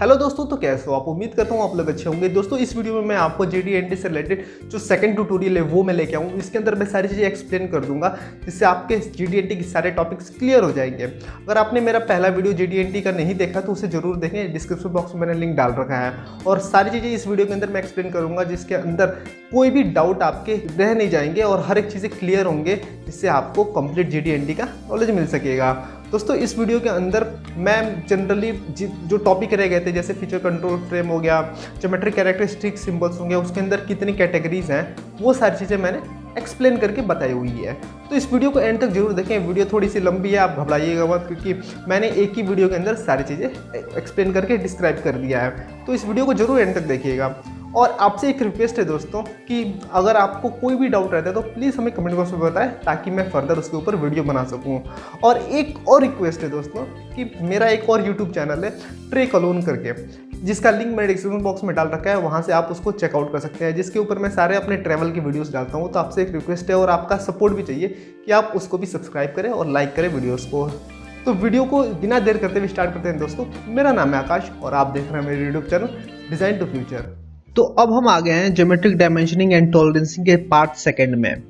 Hello दोस्तों, तो कैसे हो आप? उम्मीद करता हूँ आप लोग अच्छे होंगे। दोस्तों इस वीडियो में मैं आपको JD&T से रिलेटेड जो सेकंड ट्यूटोरियल है वो मैं लेके आऊँ। इसके अंदर मैं सारी चीज़ें एक्सप्लेन कर दूंगा जिससे आपके JD&T के सारे टॉपिक्स क्लियर हो जाएंगे। अगर आपने मेरा पहला वीडियो JD&T का नहीं देखा तो उसे जरूर देखें, डिस्क्रिप्शन बॉक्स में मैंने लिंक डाल रखा है। और सारी चीज़ें इस वीडियो के अंदर मैं एक्सप्लेन करूँगा जिसके अंदर कोई भी डाउट आपके रह नहीं जाएंगे और हर एक चीज़ें क्लियर होंगे, जिससे आपको कंप्लीट JD&T का नॉलेज मिल सकेगा। दोस्तों इस वीडियो के अंदर मैं जनरली जो टॉपिक रह गए थे, जैसे फीचर कंट्रोल फ्रेम हो गया, ज्योमेट्रिक कैरेक्टरिस्टिक सिंबल्स हो गया, उसके अंदर कितनी कैटेगरीज हैं, वो सारी चीज़ें मैंने एक्सप्लेन करके बताई हुई है। तो इस वीडियो को एंड तक जरूर देखें। वीडियो थोड़ी सी लंबी है, आप घबराइएगा मत, क्योंकि मैंने एक ही वीडियो के अंदर सारी चीज़ें एक्सप्लेन करके डिस्क्राइब कर दिया है। तो इस वीडियो को जरूर एंड तक देखिएगा। और आपसे एक रिक्वेस्ट है दोस्तों कि अगर आपको कोई भी डाउट रहता है तो प्लीज़ हमें कमेंट बॉक्स में बताएं, ताकि मैं फर्दर उसके ऊपर वीडियो बना सकूं। और एक और रिक्वेस्ट है दोस्तों कि मेरा एक और यूट्यूब चैनल है ट्रेक अलोन करके, जिसका लिंक मैंने डिस्क्रिप्शन बॉक्स में डाल रखा है, वहाँ से आप उसको चेकआउट कर सकते हैं, जिसके ऊपर मैं सारे अपने ट्रैवल की वीडियोस डालता हूँ। तो आपसे एक रिक्वेस्ट है और आपका सपोर्ट भी चाहिए कि आप उसको भी सब्सक्राइब करें और लाइक करें वीडियोज़ को। तो वीडियो को बिना देर करते हुए स्टार्ट करते हैं दोस्तों। मेरा नाम है आकाश और आप देख रहे हैं मेरे YouTube channel design to future. तो अब हम आ गए हैं ज्योमेट्रिक डायमेंशनिंग एंड टॉलरेंसिंग के पार्ट सेकंड में।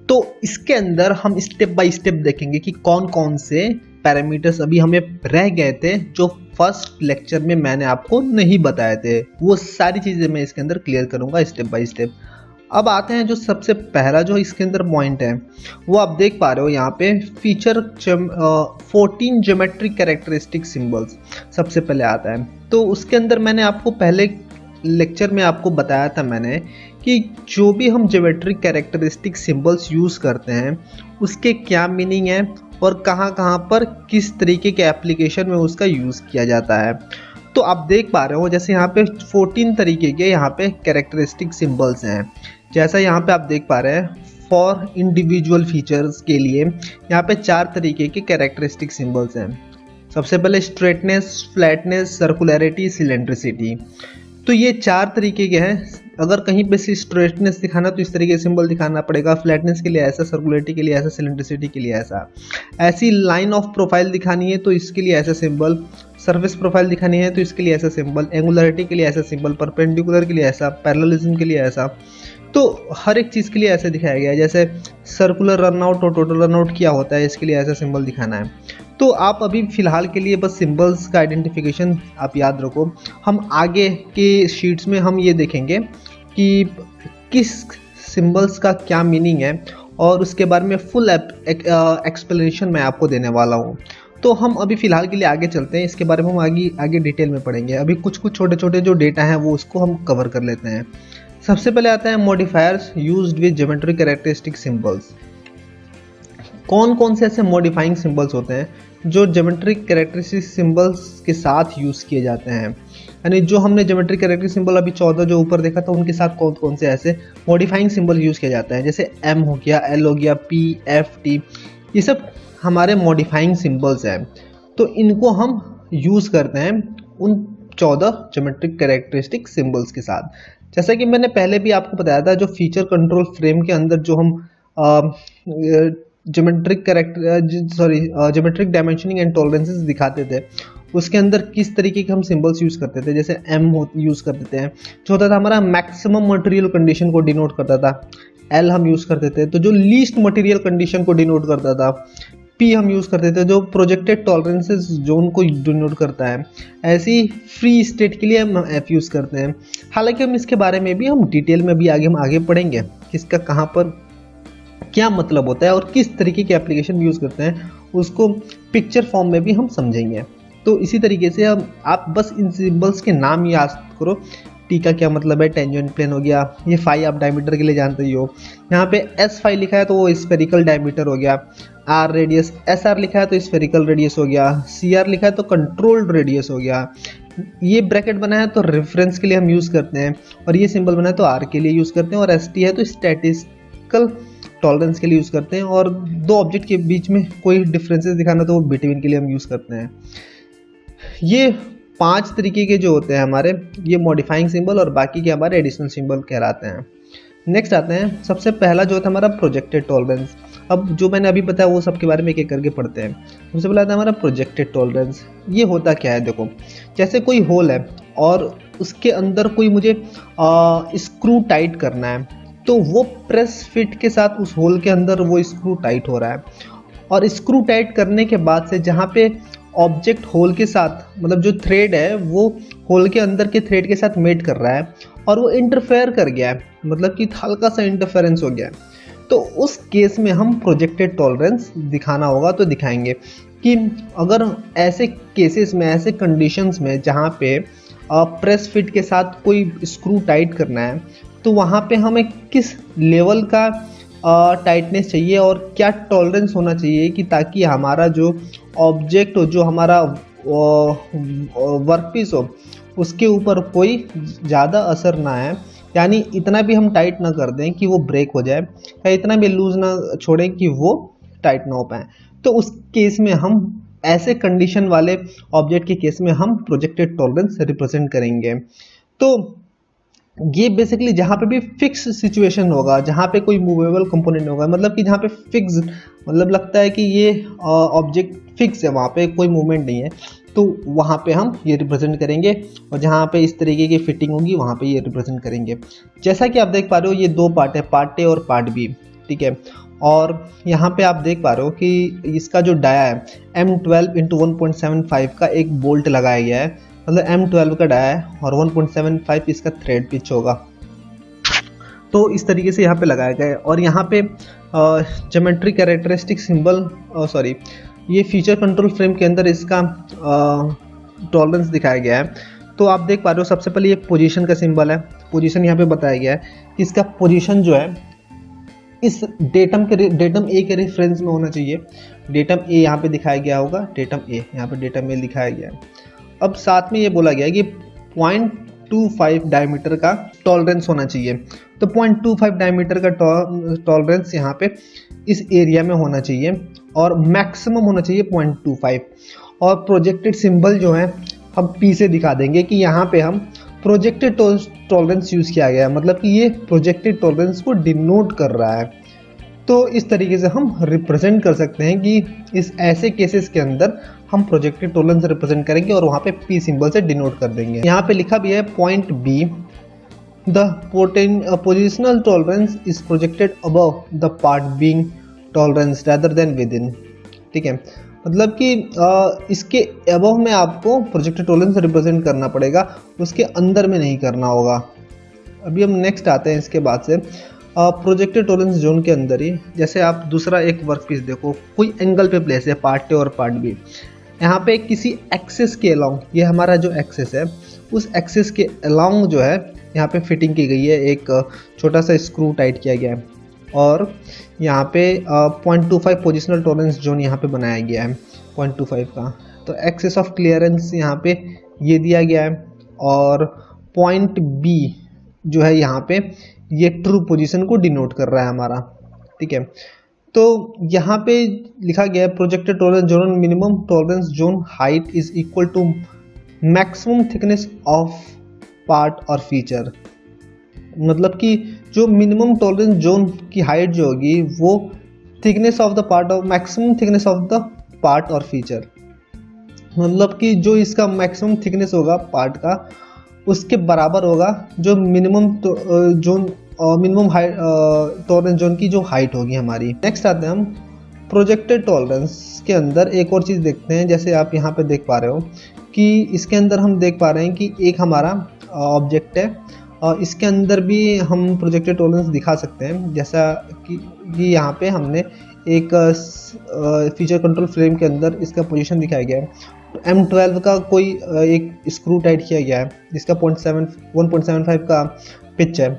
तो इसके अंदर हम स्टेप बाय स्टेप देखेंगे कि कौन कौन से पैरामीटर्स अभी हमें रह गए थे जो फर्स्ट लेक्चर में मैंने आपको नहीं बताए थे। वो सारी चीज़ें मैं इसके अंदर क्लियर करूंगा स्टेप बाय स्टेप। अब आते हैं जो सबसे पहला जो इसके अंदर पॉइंट है, वो आप देख पा रहे हो यहाँ pay feature 14 geometric characteristic symbols सबसे पहले आता है। तो उसके अंदर मैंने आपको पहले लेक्चर में आपको बताया था मैंने कि जो भी हम ज्योमेट्रिक कैरेक्टरिस्टिक सिंबल्स यूज़ करते हैं उसके क्या मीनिंग है और कहाँ कहाँ पर किस तरीके के एप्लीकेशन में उसका यूज़ किया जाता है। तो आप देख पा रहे हो जैसे यहाँ पे 14 तरीके के यहाँ पे कैरेक्टरिस्टिक सिंबल्स हैं। जैसा यहाँ पे आप देख पा रहे हैं फॉर इंडिविजुअल फीचर्स के लिए यहाँ पे 4 तरीके के कैरेक्टरिस्टिक सिंबल्स हैं। सबसे पहले स्ट्रेटनेस, फ्लैटनेस, सर्कुलरिटी, सिलेंड्रिसिटी। तो ये 4 तरीके के हैं। अगर कहीं पे से स्ट्रेटनेस दिखाना तो इस तरीके का सिंबल दिखाना पड़ेगा, फ्लैटनेस के लिए ऐसा, सर्कुलरिटी के लिए ऐसा, सिलेंड्रिसिटी के लिए ऐसा। ऐसी लाइन ऑफ प्रोफाइल दिखानी है तो इसके लिए ऐसा सिंबल, सरफेस प्रोफाइल दिखानी है तो इसके लिए ऐसा सिंबल, एंगुलरिटी के लिए ऐसा सिंबल, परपेंडिकुलर के लिए ऐसा, पैरेललिज्म के लिए ऐसा। तो हर एक चीज़ के लिए ऐसे दिखाया गया है। जैसे सर्कुलर रनआउट और टोटल रनआउट क्या होता है, इसके लिए ऐसा सिंबल दिखाना है। तो आप अभी फ़िलहाल के लिए बस सिंबल्स का आइडेंटिफिकेशन आप याद रखो। हम आगे के शीट्स में हम ये देखेंगे कि किस सिंबल्स का क्या मीनिंग है और उसके बारे में फुल एक्सप्लेनेशन मैं आपको देने वाला हूँ। तो हम अभी फ़िलहाल के लिए आगे चलते हैं, इसके बारे में हम आगे डिटेल में पढ़ेंगे। अभी कुछ छोटे छोटे जो डेटा हैं वो उसको हम कवर कर लेते हैं। सबसे पहले आता है modifiers used with geometric characteristic symbols. कौन कौन से ऐसे मॉडिफाइंग सिंबल्स होते हैं जो ज्योमेट्रिक कैरेक्टरिस्टिक सिंबल्स के साथ यूज़ किए जाते हैं। यानी जो हमने ज्योमेट्रिक कैरेक्टरिस्टिक सिंबल अभी 14 जो ऊपर देखा था उनके साथ कौन कौन से ऐसे मॉडिफाइंग सिंबल यूज़ किया जाता है। जैसे M हो गया, L हो गया, P, F, T, ये सब हमारे मॉडिफाइंग सिंबल्स हैं। तो इनको हम यूज़ करते हैं उन 14 ज्योमेट्रिक कैरेक्टरिस्टिक सिंबल्स के साथ। जैसा कि मैंने पहले भी आपको बताया था, जो फीचर कंट्रोल फ्रेम के अंदर जो हम ज्योमेट्रिक डायमेंशनिंग एंड टॉलरेंसेस दिखाते थे उसके अंदर किस तरीके के हम सिंबल्स यूज़ करते थे। जैसे M यूज़ करते थे, जो होता था हमारा मैक्सिमम मटेरियल कंडीशन को डिनोट करता था। L हम यूज़ करते थे तो जो लीस्ट मटेरियल कंडीशन को डिनोट करता था। P हम यूज़ करते थे जो प्रोजेक्टेड टॉलरेंसेस जोन को डिनोट करता है। ऐसी फ्री स्टेट के लिए हम F यूज़ करते हैं। हालांकि हम इसके बारे में भी हम डिटेल में भी आगे पढ़ेंगे, किसका कहाँ पर क्या मतलब होता है और किस तरीके के एप्लीकेशन यूज़ करते हैं, उसको पिक्चर फॉर्म में भी हम समझेंगे। तो इसी तरीके से आप बस इन सिंबल्स के नाम याद करो। टी का क्या मतलब है, टेंजेंट प्लेन हो गया। ये फाई आप डायमीटर के लिए जानते ही हो। यहाँ पे एस फाई लिखा है तो वो स्फेरिकल डायमीटर हो गया। आर रेडियस, एस आर लिखा है तो स्फेरिकल रेडियस हो गया। सी आर लिखा है तो कंट्रोल्ड रेडियस हो गया। ये ब्रैकेट बना है तो रेफरेंस के लिए हम यूज़ करते हैं, और ये सिंबल बना है तो आर के लिए यूज़ करते हैं, और एस टी है तो स्टैटिस्टिकल टॉलरेंस के लिए यूज़ करते हैं, और दो ऑब्जेक्ट के बीच में कोई डिफरेंसेस दिखाना तो वो बिटवीन के लिए हम यूज़ करते हैं। ये 5 तरीके के जो होते हैं हमारे, ये मॉडिफाइंग सिंबल, और बाकी के हमारे एडिशनल सिंबल कहलाते हैं। नेक्स्ट आते हैं, सबसे पहला जो होता है हमारा प्रोजेक्टेड टॉलरेंस। अब जो मैंने अभी बताया वो सबके बारे में एक एक करके पढ़ते हैं। सबसे पहला आता है हमारा प्रोजेक्टेड टॉलरेंस। ये होता क्या है, देखो जैसे कोई होल है और उसके अंदर कोई मुझे स्क्रू टाइट करना है, तो वो प्रेस फिट के साथ उस होल के अंदर वो स्क्रू टाइट हो रहा है। और स्क्रू टाइट करने के बाद से जहाँ पे ऑब्जेक्ट होल के साथ मतलब जो थ्रेड है वो होल के अंदर के थ्रेड के साथ मेट कर रहा है और वो इंटरफेयर कर गया है, मतलब कि हल्का सा इंटरफेरेंस हो गया है, तो उस केस में हम प्रोजेक्टेड टॉलरेंस दिखाना होगा तो दिखाएंगे कि अगर ऐसे केसेस में, ऐसे कंडीशंस में जहाँ पे प्रेस फिट के साथ कोई स्क्रू टाइट करना है, तो वहाँ पे हमें किस लेवल का टाइटनेस चाहिए और क्या टॉलरेंस होना चाहिए कि ताकि हमारा जो ऑब्जेक्ट हो, जो हमारा वर्कपीस हो, उसके ऊपर कोई ज़्यादा असर ना आए, यानी इतना भी हम टाइट ना कर दें कि वो ब्रेक हो जाए या इतना भी लूज ना छोड़ें कि वो टाइट ना हो पाए। तो उस केस में हम ऐसे कंडीशन वाले ऑब्जेक्ट के केस में हम प्रोजेक्टेड टॉलरेंस रिप्रेजेंट करेंगे। तो ये बेसिकली जहाँ पे भी फिक्स सिचुएशन होगा, जहाँ पे कोई मूवेबल कंपोनेंट होगा, मतलब कि जहाँ पे फिक्स मतलब लगता है कि ये ऑब्जेक्ट फिक्स है, वहाँ पे कोई मूवमेंट नहीं है, तो वहाँ पे हम ये रिप्रेजेंट करेंगे। और जहाँ पे इस तरीके की फिटिंग होगी वहाँ पे ये रिप्रेजेंट करेंगे। जैसा कि आप देख पा रहे हो ये दो पार्ट है, पार्ट ए और पार्ट बी, ठीक है। और यहाँ पे आप देख पा रहे हो कि इसका जो डाया है M12 × 1.75 का एक बोल्ट लगाया गया है, मतलब M12 का डाया है और 1.75 इसका थ्रेड पिच होगा। तो इस तरीके से यहाँ पे लगाया गया है। और यहाँ पे ज्योमेट्री कैरेक्टरिस्टिक सिंबल ये फीचर कंट्रोल फ्रेम के अंदर इसका टॉलरेंस दिखाया गया है। तो आप देख पा रहे हो सबसे पहले ये पोजीशन का सिंबल है, पोजीशन यहाँ पे बताया गया है कि इसका पोजीशन जो है इस डेटम ए के रेफरेंस में होना चाहिए। डेटम ए यहाँ पे दिखाया गया होगा, डेटम ए यहाँ पे डेटम ए दिखाया गया है। अब साथ में ये बोला गया है कि 0.25 डायमीटर का टॉलरेंस होना चाहिए। तो 0.25 डायमीटर का टॉलरेंस यहाँ पे इस एरिया में होना चाहिए और मैक्सिमम होना चाहिए 0.25। और प्रोजेक्टेड सिंबल जो है हम P से दिखा देंगे कि यहाँ पे हम प्रोजेक्टेड टॉलरेंस यूज़ किया गया है, मतलब कि ये प्रोजेक्टेड टॉलरेंस को डिनोट कर रहा है। तो इस तरीके से हम रिप्रेजेंट कर सकते हैं कि इस ऐसे केसेस के अंदर हम प्रोजेक्टेड टॉलरेंस रिप्रेजेंट करेंगे और वहाँ पे P सिंबल से डिनोट कर देंगे। यहाँ पे लिखा भी है point B, the positional tolerance is projected above the part being tolerance rather than with in, ठीक है। मतलब कि इसके अबव में आपको प्रोजेक्टेड टॉलरेंस रिप्रेजेंट करना पड़ेगा, उसके अंदर में नहीं करना होगा। अभी हम नेक्स्ट आते हैं इसके बाद से प्रोजेक्टेड टॉलरेंस जोन के अंदर ही। जैसे आप दूसरा एक वर्कपीस देखो, कोई एंगल पे प्लेस है, पार्ट ए और पार्ट बी, यहाँ पे किसी एक्सेस के अलाउंग, ये हमारा जो एक्सेस है उस एक्सेस के अलाउंग जो है यहाँ पे फिटिंग की गई है, एक छोटा सा स्क्रू टाइट किया गया है और यहाँ पे 0.25 पोजिशनल टॉलरेंस जोन यहाँ पे बनाया गया है 0.25 का। तो एक्सेस ऑफ क्लियरेंस यहाँ पे ये दिया गया है और पॉइंट बी जो है यहाँ पे ये ट्रू पोजीशन को डिनोट कर रहा है हमारा, ठीक है। तो यहाँ पे लिखा गया है projected tolerance zone minimum tolerance zone height is equal to maximum thickness of part और फीचर, मतलब कि जो मिनिमम टॉलरेंस जोन की हाइट जो होगी वो थिकनेस ऑफ द पार्ट और maximum thickness of the part और फीचर, मतलब कि जो इसका मैक्सिमम थिकनेस होगा पार्ट का उसके बराबर होगा जो minimum zone minimum height tolerance zone की जो हाइट होगी हमारी। नेक्स्ट आते हैं हम प्रोजेक्टेड टॉलरेंस के अंदर एक और चीज़ देखते हैं। जैसे आप यहाँ पे देख पा रहे हो कि इसके अंदर हम देख पा रहे हैं कि एक हमारा ऑब्जेक्ट है और इसके अंदर भी हम प्रोजेक्टेड टॉलरेंस दिखा सकते हैं। जैसा कि यहाँ पे हमने एक फीचर कंट्रोल फ्रेम के अंदर इसका पोजीशन दिखाया गया है। M12 का कोई एक स्क्रू टाइट किया गया है जिसका 1.75 का पिच है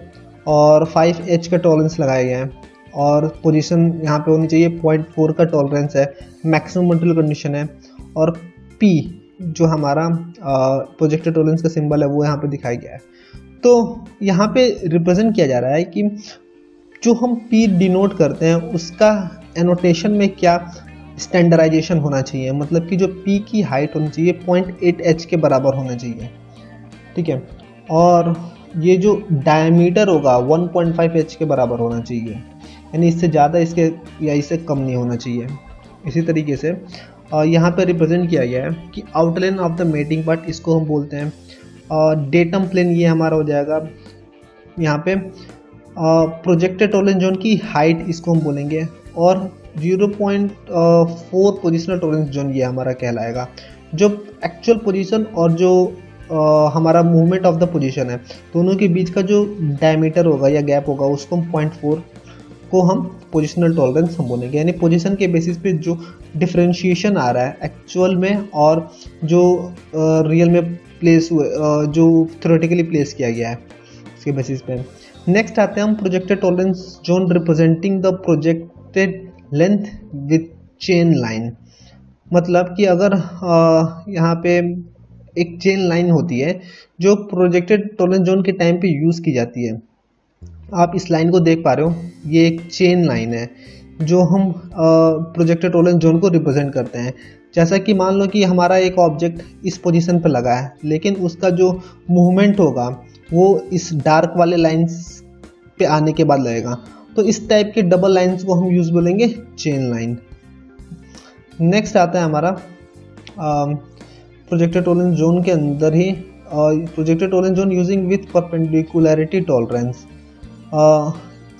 और 5H का टॉलरेंस लगाया गया है और पोजीशन यहाँ पे होनी चाहिए 0.4 का टॉलरेंस है, मैक्सिमम मटेरियल कंडीशन है और P जो हमारा प्रोजेक्टेड टॉलरेंस का सिंबल है वो यहाँ पे दिखाया गया है। तो यहाँ पे रिप्रेजेंट किया जा रहा है कि जो हम P डिनोट करते हैं उसका एनोटेशन में क्या स्टैंडर्डाइजेशन होना चाहिए, मतलब कि जो P की हाइट होनी चाहिए 0.8H के बराबर होना चाहिए, ठीक है। और ये जो डायमीटर होगा 1.5H के बराबर होना चाहिए, यानी इससे ज़्यादा इसके या इससे कम नहीं होना चाहिए। इसी तरीके से यहाँ पे रिप्रेजेंट किया गया है कि outline of the mating part, इसको हम बोलते हैं डेटम प्लेन ये हमारा हो जाएगा यहाँ पे। प्रोजेक्टेड टॉलरेंस जोन की हाइट इसको हम बोलेंगे, और 0.4 पोजिशनल टॉलरेंस जोन ये हमारा कहलाएगा। जो एक्चुअल पोजीशन और जो हमारा मूवमेंट ऑफ द पोजीशन है दोनों के बीच का जो डायमीटर होगा या गैप होगा उसको हम 0.4 को हम पोजिशनल टॉलरेंस हम बोलेंगे। यानी पोजीशन के बेसिस पे जो डिफरेंशिएशन आ रहा है एक्चुअल में और जो रियल में प्लेस हुए, जो थ्योरेटिकली प्लेस किया गया है इसके बेसिस पे। नेक्स्ट आते हैं हम projected tolerance zone representing the projected length with chain line. मतलब कि अगर यहाँ पे एक चेन लाइन होती है जो प्रोजेक्टेड टॉलरेंस जोन के टाइम पे यूज़ की जाती है। आप इस लाइन को देख पा रहे हो, ये एक चेन लाइन है जो हम प्रोजेक्टेड टॉलरेंस जोन को रिप्रेजेंट करते हैं। जैसा कि मान लो कि हमारा एक ऑब्जेक्ट इस पोजीशन पे लगा है, लेकिन उसका जो मूवमेंट होगा वो इस डार्क वाले लाइंस पे आने के बाद लगेगा, तो इस टाइप के डबल लाइंस को हम यूज बोलेंगे चेन लाइन। नेक्स्ट आता है हमारा प्रोजेक्टेड टॉलरेंस जोन के अंदर ही projected tolerance zone using with perpendicularity tolerance.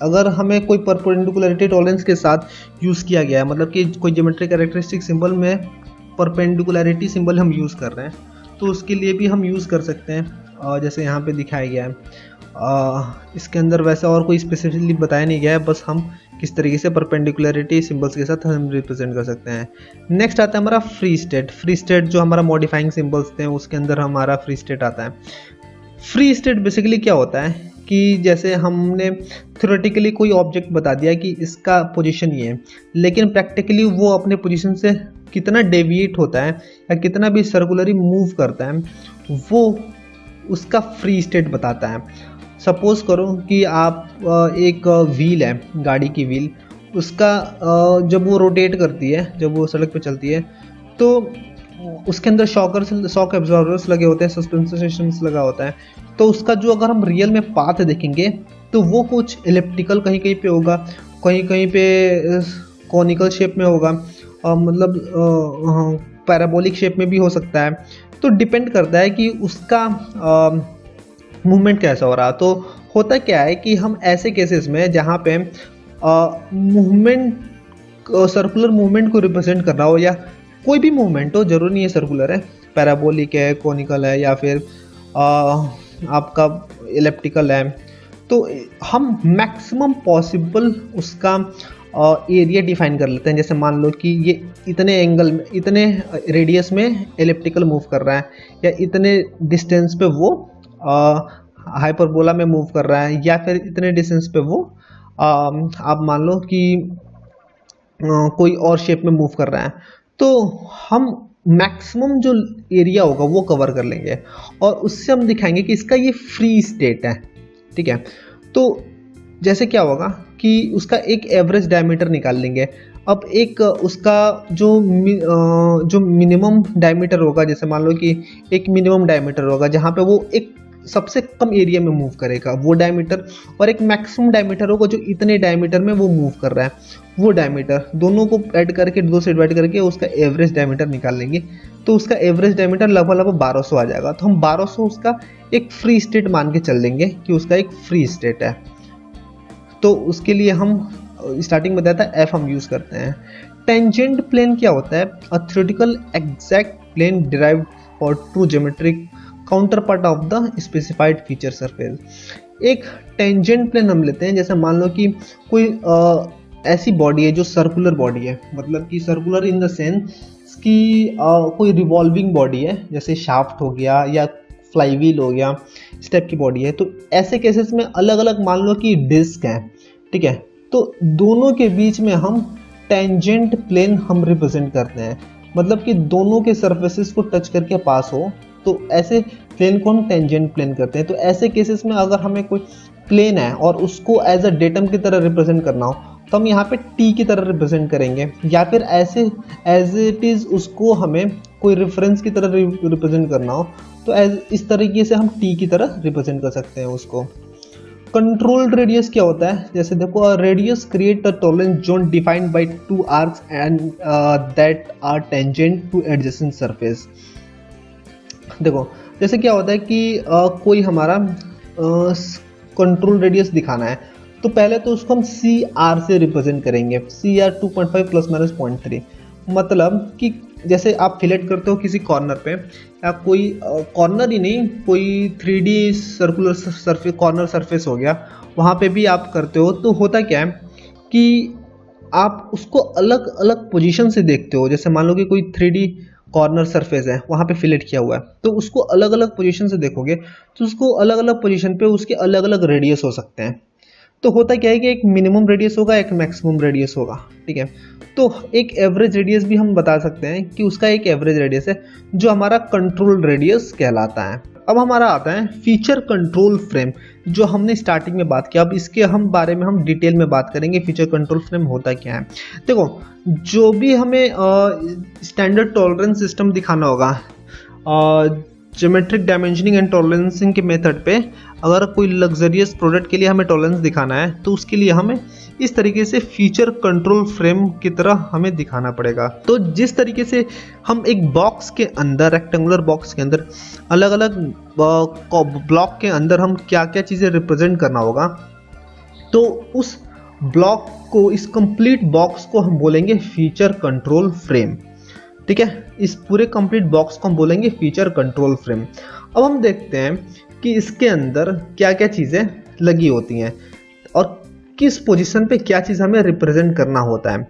अगर हमें कोई परपेंडिकुलरिटी टॉलरेंस के साथ यूज़ किया गया है, मतलब कि कोई ज्योमेट्रिक कैरेक्टरिस्टिक सिंबल में परपेंडिकुलरिटी सिंबल हम यूज़ कर रहे हैं, तो उसके लिए भी हम यूज़ कर सकते हैं। जैसे यहाँ पे दिखाया गया है, इसके अंदर वैसा और कोई स्पेसिफिकली बताया नहीं गया है, बस हम किस तरीके से परपेंडिकुलरिटी सिंबल्स के साथ हम रिप्रेजेंट कर सकते हैं। नेक्स्ट आता है हमारा फ्री स्टेट। फ्री स्टेट जो हमारा मॉडिफाइंग सिंबल्स थे उसके अंदर हमारा फ्री स्टेट आता है। फ्री स्टेट बेसिकली क्या होता है कि जैसे हमने थ्योरेटिकली कोई ऑब्जेक्ट बता दिया कि इसका पोजीशन ये है, लेकिन प्रैक्टिकली वो अपने पोजीशन से कितना डेविएट होता है या कितना भी सर्कुलरली मूव करता है, वो उसका फ्री स्टेट बताता है। सपोज करो कि आप एक व्हील है, गाड़ी की व्हील, उसका जब वो रोटेट करती है, जब वो सड़क पे चलती है, तो उसके अंदर शॉक एब्जॉर्बर्स लगे होते हैं, सस्पेंशन सिस्टम्स लगा होता है। तो उसका जो अगर हम रियल में पाथ देखेंगे तो वो कुछ इलिप्टिकल कहीं कहीं पे होगा, कहीं कहीं पे कॉनिकल शेप में होगा, मतलब पैराबोलिक शेप में भी हो सकता है। तो डिपेंड करता है कि उसका मूवमेंट कैसा हो रहा। तो होता क्या है कि हम ऐसे केसेस में जहाँ पे मूवमेंट सर्कुलर मूवमेंट को रिप्रेजेंट कर रहा हो, या कोई भी मूवमेंट हो, जरूरी नहीं है सर्कुलर है, पैराबोलिक है, कॉनिकल है, या फिर आपका इलिप्टिकल है, तो हम मैक्सिमम पॉसिबल उसका एरिया डिफाइन कर लेते हैं। जैसे मान लो कि ये इतने एंगल में, इतने रेडियस में इलिप्टिकल मूव कर रहा है, या इतने डिस्टेंस पे वो हाइपरबोला में मूव कर रहा है, या फिर इतने डिस्टेंस पे वो आप मान लो कि कोई और शेप में मूव कर रहा है। तो हम मैक्सिमम जो एरिया होगा वो कवर कर लेंगे, और उससे हम दिखाएंगे कि इसका ये फ्री स्टेट है। ठीक है, तो जैसे क्या होगा कि उसका एक एवरेज डायमीटर निकाल लेंगे। अब एक उसका जो मिनिमम डायमीटर होगा, जैसे मान लो कि एक मिनिमम डायमीटर होगा जहाँ पे वो एक सबसे कम एरिया में मूव करेगा, वो डायमीटर, और एक मैक्सिमम डायमीटर होगा जो इतने डायमीटर में वो मूव कर रहा है, वो डायमीटर, दोनों को ऐड करके, दो से डिवाइड करके उसका एवरेज डायमीटर निकाल लेंगे। तो उसका एवरेज डायमीटर लगभग 1200 आ जाएगा। तो हम 1200 उसका एक फ्री स्टेट मान के चल देंगे कि उसका एक फ्री स्टेट है। तो उसके लिए हम स्टार्टिंग में बताया था एफ हम यूज करते हैं। टेंजेंट प्लेन क्या होता है? A theoretical exact plane derived for true geometric counterpart of the specified feature surface. एक टेंजेंट प्लेन हम लेते हैं, जैसे मान लो कि कोई ऐसी बॉडी है जो सर्कुलर बॉडी है, मतलब कि सर्कुलर इन द सेंस कि कोई रिवॉल्विंग बॉडी है, जैसे शाफ्ट हो गया या फ्लाईव्हील हो गया, इस टाइप की बॉडी है। तो ऐसे केसेस में अलग अलग मान लो कि डिस्क है, ठीक है, तो दोनों के बीच में हम टेंजेंट प्लेन हम रिप्रेजेंट करते हैं, मतलब कि दोनों के सरफेसेस को टच करके पास हो, तो ऐसे प्लेन को हम टेंजेंट प्लेन करते हैं। तो ऐसे केसेस में अगर हमें कोई प्लेन है और उसको एज अ डेटम की तरह रिप्रेजेंट करना हो, तो हम यहाँ पे टी की तरह रिप्रेजेंट करेंगे, या फिर ऐसे एज इट इज उसको हमें कोई रेफरेंस की तरह रिप्रेजेंट करना हो, तो इस तरीके से हम टी की तरह रिप्रेजेंट कर सकते हैं उसको। कंट्रोल्ड रेडियस क्या होता है? जैसे देखो, radius create a tolerance zone defined by two arcs and that are tangent to adjacent surface. देखो, जैसे क्या होता है कि कोई हमारा कंट्रोल रेडियस दिखाना है, तो पहले तो उसको हम सी आर से रिप्रेजेंट करेंगे, सी आर 2.5 प्लस माइनस 0.3। मतलब कि जैसे आप फिलेट करते हो किसी कॉर्नर पे, या कोई कॉर्नर ही नहीं, कोई 3D circular surface, corner surface हो गया, वहाँ पे भी आप करते हो, तो होता क्या है कि आप उसको अलग अलग पोजीशन से देखते हो। जैसे मान लो कि कोई 3D कॉर्नर सरफेस है, वहाँ पे फिलेट किया हुआ है, तो उसको अलग अलग पोजीशन से देखोगे, तो उसको अलग अलग पोजीशन पे उसके अलग अलग रेडियस हो सकते हैं। तो होता क्या है कि एक मिनिमम रेडियस होगा, एक मैक्सिमम रेडियस होगा, ठीक है। तो एक एवरेज रेडियस भी हम बता सकते हैं कि उसका एक एवरेज रेडियस है, जो हमारा कंट्रोल रेडियस कहलाता है। अब हमारा आता है फीचर कंट्रोल फ्रेम, जो हमने स्टार्टिंग में बात किया। अब इसके हम बारे में हम डिटेल में बात करेंगे, फीचर कंट्रोल फ्रेम होता क्या है। देखो, जो भी हमें स्टैंडर्ड टॉलरेंस सिस्टम दिखाना होगा, ज्योमेट्रिक डायमेंशनिंग एंड टॉलरेंसिंग के मेथड पे, अगर कोई लग्जरियस प्रोडक्ट के लिए हमें टॉलरेंस दिखाना है, तो उसके लिए हमें इस तरीके से फीचर कंट्रोल फ्रेम की तरह हमें दिखाना पड़ेगा। तो जिस तरीके से हम एक बॉक्स के अंदर, रेक्टेंगुलर बॉक्स के अंदर अलग अलग ब्लॉक के अंदर हम क्या क्या चीज़ें रिप्रेजेंट करना होगा, तो उस ब्लॉक को, इस कंप्लीट बॉक्स को हम बोलेंगे फीचर कंट्रोल फ्रेम, ठीक है। इस पूरे कंप्लीट बॉक्स को हम बोलेंगे फीचर कंट्रोल फ्रेम। अब हम देखते हैं कि इसके अंदर क्या क्या चीज़ें लगी होती हैं और किस पोजीशन पे क्या चीज़ हमें रिप्रेजेंट करना होता है।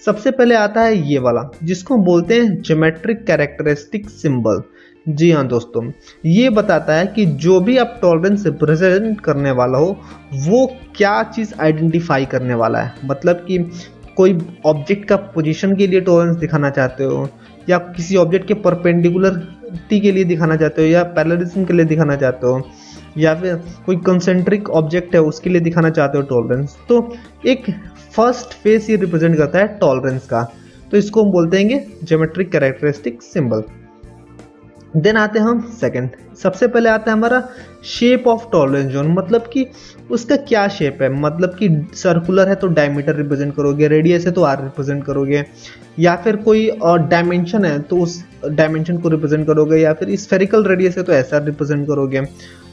सबसे पहले आता है ये वाला, जिसको हम बोलते हैं ज्योमेट्रिक कैरेक्टरिस्टिक सिंबल। जी हाँ दोस्तों, ये बताता है कि जो भी आप टॉलरेंस रिप्रेजेंट करने वाला हो, वो क्या चीज़ आइडेंटिफाई करने वाला है। मतलब कि कोई ऑब्जेक्ट का पोजीशन के लिए टॉलरेंस दिखाना चाहते हो, या किसी ऑब्जेक्ट के परपेंडिकुलरिटी के लिए दिखाना चाहते हो, या पैरेललिज्म के लिए दिखाना चाहते हो, या फिर कोई कंसेंट्रिक ऑब्जेक्ट है उसके लिए दिखाना चाहते हो टॉलरेंस, तो एक फर्स्ट फेस ये रिप्रेजेंट करता है टॉलरेंस का, तो इसको हम बोलते हैं ज्योमेट्रिक कैरेक्टरिस्टिक सिंबल। देन आते हैं हम सेकंड। सबसे पहले आता है हमारा शेप ऑफ टॉलरेंस जोन, मतलब कि उसका क्या शेप है। मतलब कि सर्कुलर है तो डायमीटर रिप्रेजेंट करोगे, रेडियस है तो आर रिप्रेजेंट करोगे, या फिर कोई डायमेंशन है तो उस डायमेंशन को रिप्रेजेंट करोगे, या फिर स्फेरिकल रेडियस है तो ऐसा रिप्रेजेंट करोगे।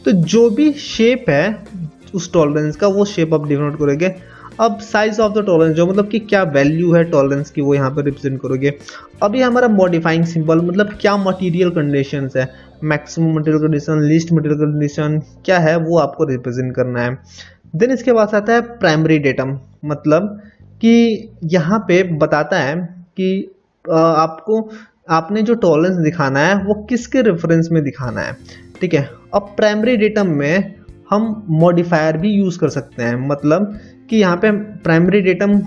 तो जो भी शेप है उस टॉलरेंस का, वो शेप आप डिनोट करोगे। अब साइज ऑफ द टॉलरेंस जो, मतलब कि क्या वैल्यू है टॉलरेंस की, वो यहाँ पर रिप्रेजेंट करोगे। अब ये हमारा मॉडिफाइंग सिंबल, मतलब क्या मटेरियल कंडीशंस है, maximum material condition, least material condition क्या है, वो आपको रिप्रेजेंट करना है। देन इसके बाद आता है प्राइमरी डेटम, मतलब कि यहाँ पे बताता है कि आपको, आपने जो टॉलरेंस दिखाना है वो किसके रेफरेंस में दिखाना है, ठीक है। अब प्राइमरी डेटम में हम मॉडिफायर भी यूज़ कर सकते हैं, मतलब कि यहाँ पे प्राइमरी डेटम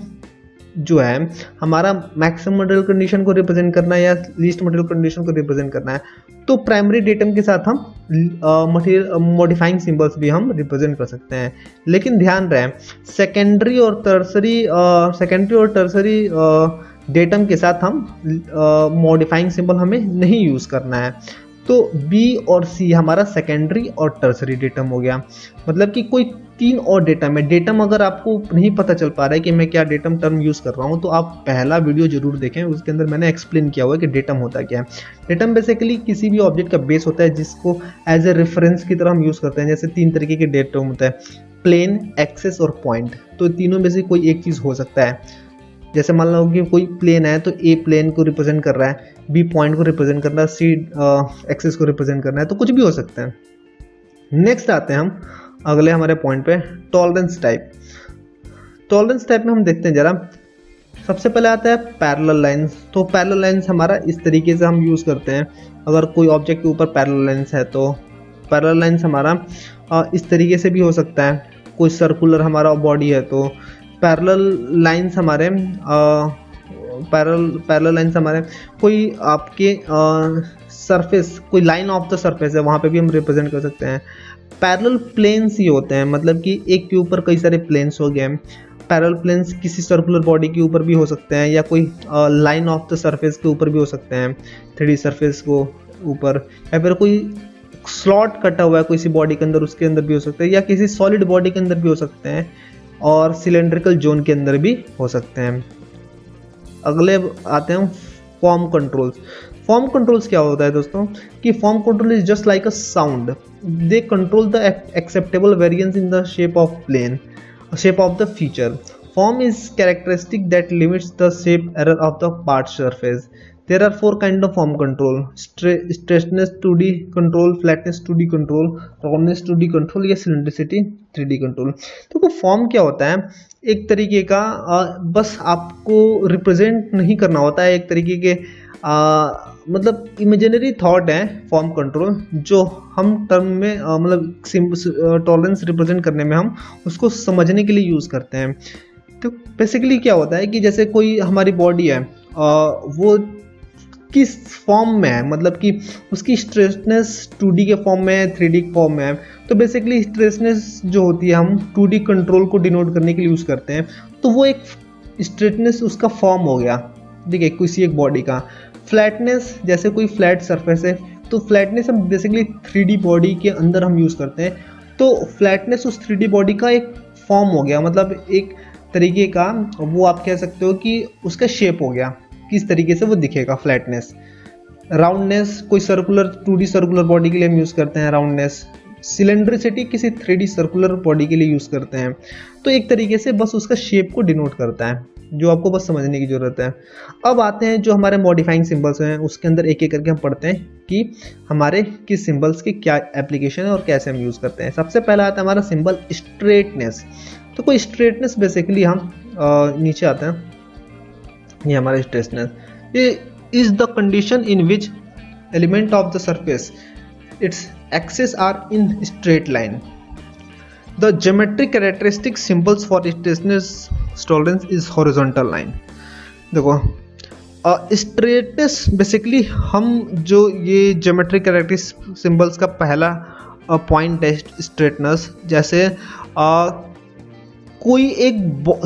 जो है हमारा मैक्सिमम मटेरियल कंडीशन को रिप्रेजेंट करना है या लीस्ट मटेरियल कंडीशन को रिप्रेजेंट करना है, तो प्राइमरी डेटम के साथ हम मटेरियल मॉडिफाइंग सिंबल्स भी हम रिप्रेजेंट कर सकते हैं। लेकिन ध्यान रहे, सेकेंडरी और टर्सरी डेटम के साथ हम मॉडिफाइंग सिंबल हमें नहीं यूज़ करना है। तो बी और सी हमारा सेकेंडरी और टर्सरी डेटम हो गया। मतलब कि कोई 3 और डेटम है। डेटम अगर आपको नहीं पता चल पा रहा है कि मैं क्या डेटम टर्म यूज़ कर रहा हूँ, तो आप पहला वीडियो जरूर देखें, उसके अंदर मैंने एक्सप्लेन किया हुआ है कि डेटम होता क्या है। डेटम बेसिकली किसी भी ऑब्जेक्ट का बेस होता है जिसको एज ए रेफरेंस की तरह हम यूज़ करते हैं। जैसे 3 तरीके के डेटम होता है, प्लेन, एक्सेस और पॉइंट। तो तीनों में से कोई एक चीज़ हो सकता है। जैसे मान लो कि कोई प्लेन है तो ए प्लेन को रिप्रेजेंट कर रहा है, बी पॉइंट को रिप्रेजेंट कर रहा है, सी एक्सिस को रिप्रेजेंट करना है, तो कुछ भी हो सकता है। नेक्स्ट आते हैं हम अगले हमारे पॉइंट पे, टॉलरेंस टाइप। टॉलरेंस टाइप में हम देखते हैं जरा। सबसे पहले आता है पैरेलल लाइंस। तो पैरेलल लाइंस हमारा इस तरीके से हम यूज़ करते हैं। अगर कोई ऑब्जेक्ट के ऊपर पैरेलल लाइंस है तो पैरेलल लाइंस हमारा इस तरीके से भी हो सकता है। कोई सर्कुलर हमारा बॉडी है तो पैरेलल लाइंस हमारे पैरेलल लाइंस हमारे कोई आपके सरफेस, कोई लाइन ऑफ द सरफेस है, वहाँ पे भी हम रिप्रेजेंट कर सकते हैं। पैरेलल प्लेन्स ही होते हैं, मतलब कि एक के ऊपर कई सारे प्लेन्स हो गए। पैरेलल प्लेन्स किसी सर्कुलर बॉडी के ऊपर भी हो सकते हैं, या कोई लाइन ऑफ द सरफेस के ऊपर भी हो सकते हैं, 3D सरफेस को ऊपर, या फिर कोई स्लॉट कटा हुआ है किसी बॉडी के अंदर, उसके अंदर भी हो सकते हैं, या किसी सॉलिड बॉडी के अंदर भी हो सकते हैं, और सिलेंड्रिकल जोन के अंदर भी हो सकते हैं। अगले आते हैं फॉर्म कंट्रोल्स। फॉर्म कंट्रोल्स क्या होता है दोस्तों कि form control is just like a sound, they control the acceptable variance in the shape of plane, shape of the feature. Form is characteristic that limits the shape error of the part surface. There are four kind of form control: straightness 2D control, flatness 2D control, roundness 2D control या cylindricity 3D control. तो वो form क्या होता है? एक तरीके का बस आपको रिप्रेजेंट नहीं करना होता है, एक तरीके के मतलब इमेजिनरी थॉट है फॉर्म कंट्रोल, जो हम टर्म में मतलब टॉलरेंस रिप्रेजेंट करने में हम उसको समझने के लिए यूज़ करते हैं. तो बेसिकली क्या होता है कि जैसे कोई हमारी बॉडी है वो किस फॉर्म में है, मतलब कि उसकी स्ट्रेटनेस 2D के फॉर्म में है, 3D फॉर्म में है. तो बेसिकली स्ट्रेटनेस जो होती है हम 2D कंट्रोल को डिनोट करने के लिए यूज़ करते हैं. तो वो एक स्ट्रेटनेस उसका फॉर्म हो गया, ठीक है, किसी एक बॉडी का. फ्लैटनेस जैसे कोई फ्लैट सरफेस है, तो फ्लैटनेस हम बेसिकली 3D बॉडी के अंदर हम यूज़ करते हैं. तो फ्लैटनेस उस 3D बॉडी का एक फॉर्म हो गया, मतलब एक तरीके का वो आप कह सकते हो कि उसका शेप हो गया, किस तरीके से वो दिखेगा फ्लैटनेस. राउंडनेस कोई सर्कुलर 2D सर्कुलर बॉडी के लिए हम यूज़ करते हैं राउंडनेस. सिलेंड्रिसिटी किसी 3D सर्कुलर बॉडी के लिए यूज़ करते हैं. तो एक तरीके से बस उसका शेप को डिनोट करता है, जो आपको बस समझने की ज़रूरत है. अब आते हैं जो हमारे मॉडिफाइंग सिंबल्स हैं, उसके अंदर एक एक करके हम पढ़ते हैं कि हमारे किस सिंबल्स की क्या एप्लीकेशन है और कैसे हम यूज़ करते हैं. सबसे पहला आता है हमारा सिंबल स्ट्रेटनेस. तो कोई स्ट्रेटनेस बेसिकली हम नीचे आते हैं, ये हमारा स्ट्रेटनेस, ये is the condition in which element of the surface its axis are in straight line. The geometric characteristic symbols for straightness tolerance is horizontal line. देखो स्ट्रेटनेस बेसिकली हम जो ये ज्योमेट्रिक कैरेक्टरिस्टिक सिंबल्स का पहला point है straightness. जैसे कोई एक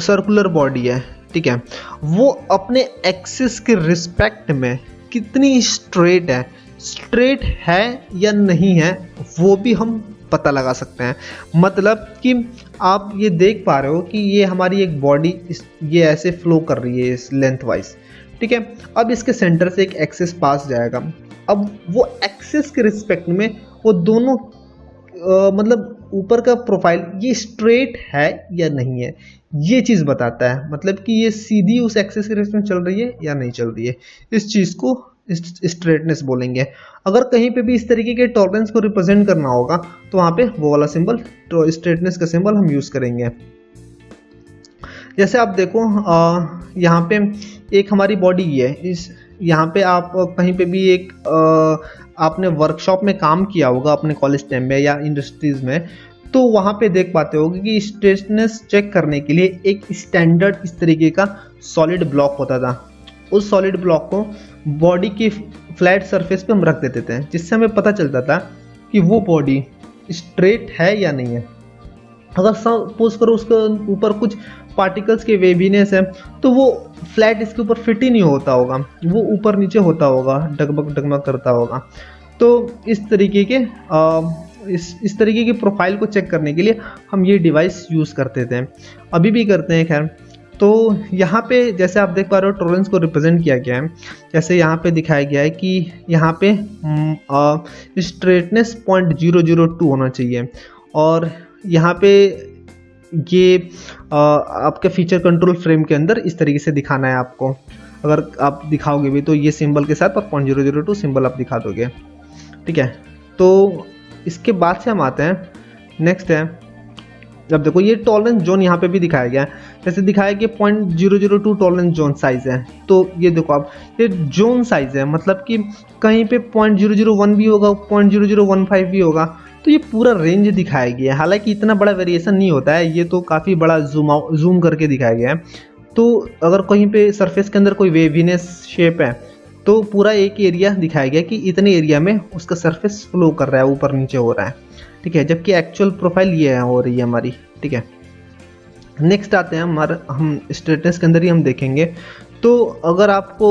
सर्कुलर बॉडी है, ठीक है, वो अपने एक्सिस के रिस्पेक्ट में कितनी स्ट्रेट है या नहीं है, वो भी हम पता लगा सकते हैं. मतलब कि आप ये देख पा रहे हो कि ये हमारी एक बॉडी ये ऐसे फ्लो कर रही है इस लेंथ वाइज, ठीक है. अब इसके सेंटर से एक एक्सिस पास जाएगा. अब वो एक्सिस के रिस्पेक्ट में वो दोनों मतलब ऊपर का प्रोफाइल ये स्ट्रेट है या नहीं है, ये चीज़ बताता है. मतलब कि ये सीधी उस एक्सिस के रिस्पेक्ट में चल रही है या नहीं चल रही है, इस चीज़ को स्ट्रेटनेस बोलेंगे. अगर कहीं पे भी इस तरीके के टॉलरेंस को रिप्रेजेंट करना होगा तो वहाँ पे वो वाला सिंबल, तो स्ट्रेटनेस का सिंबल हम यूज़ करेंगे. जैसे आप देखो यहाँ पे एक हमारी बॉडी है, इस यहाँ पे आप कहीं पे भी एक आपने वर्कशॉप में काम किया होगा अपने कॉलेज टाइम में या इंडस्ट्रीज़ में, तो वहाँ पे देख पाते होगे कि स्ट्रेटनेस चेक करने के लिए एक स्टैंडर्ड इस तरीके का सॉलिड ब्लॉक होता था. उस सॉलिड ब्लॉक को बॉडी की फ्लैट सरफेस पे हम रख देते थे, जिससे हमें पता चलता था कि वो बॉडी स्ट्रेट है या नहीं है. अगर सपोज करो उसके ऊपर कुछ पार्टिकल्स के वेवीनेस है, तो वो फ्लैट इसके ऊपर फिट ही नहीं होता होगा, वो ऊपर नीचे होता होगा, डगमग करता होगा. तो इस तरीके के इस तरीके की प्रोफाइल को चेक करने के लिए हम ये डिवाइस यूज़ करते थे, अभी भी करते हैं खैर. तो यहाँ पे जैसे आप देख पा रहे हो टॉलरेंस को रिप्रेजेंट किया गया है. जैसे यहाँ पे दिखाया गया है कि यहाँ पे स्ट्रेटनेस 0.002 होना चाहिए, और यहाँ पे ये आपके फीचर कंट्रोल फ्रेम के अंदर इस तरीके से दिखाना है आपको. अगर आप दिखाओगे भी तो ये सिंबल के साथ 0.002 सिंबल आप दिखा दोगे, ठीक है. तो इसके बाद से हम आते हैं नेक्स्ट है, जब देखो ये टॉलरेंस जोन यहाँ पे भी दिखाया गया है. जैसे दिखाया कि 0.002 टॉलरेंस जोन साइज है, तो ये देखो आप ये जोन साइज है, मतलब कि कहीं पे 0.001 भी होगा, 0.0015 भी होगा. तो ये पूरा रेंज दिखाया गया है. हालांकि इतना बड़ा वेरिएशन नहीं होता है, ये तो काफ़ी बड़ा जूम करके दिखाया गया है. तो अगर कहीं पे सरफेस के अंदर कोई वेवीनेस शेप है, तो पूरा एक एरिया दिखाया गया कि इतने एरिया में उसका सरफेस फ्लो कर रहा है, ऊपर नीचे हो रहा है, ठीक है. जबकि एक्चुअल प्रोफाइल ये हो रही है हमारी, ठीक है. नेक्स्ट आते हैं हम स्ट्रेटनेस के अंदर ही हम देखेंगे. तो अगर आपको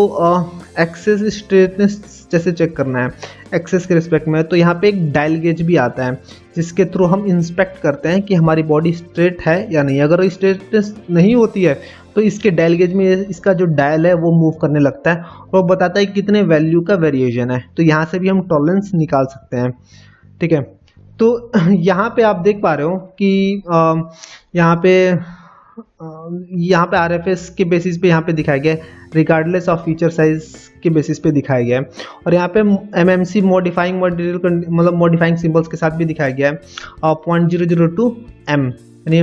एक्सेस स्ट्रेटनेस जैसे चेक करना है एक्सेस के रिस्पेक्ट में, तो यहाँ पे एक डायल गेज भी आता है, जिसके थ्रू हम इंस्पेक्ट करते हैं कि हमारी बॉडी स्ट्रेट है या नहीं. अगर स्ट्रेटनेस नहीं होती है तो इसके डायल गेज में इसका जो डायल है वो मूव करने लगता है और वो बताता है कितने वैल्यू का वेरिएशन है। तो यहाँ से भी हम टॉलरेंस निकाल सकते हैं, ठीक है। तो यहाँ पे आप देख पा रहे हो कि यहाँ पे RFS के बेसिस पे यहाँ पे दिखाया गया है, रिगार्डलेस ऑफ फीचर साइज के बेसिस पे दिखाया गया है। और यहाँ पे MMC मॉडिफाइंग मटेरियल मतलब मॉडिफाइंग सिंबल्स के साथ भी दिखाया गया है 0.002 M, यानी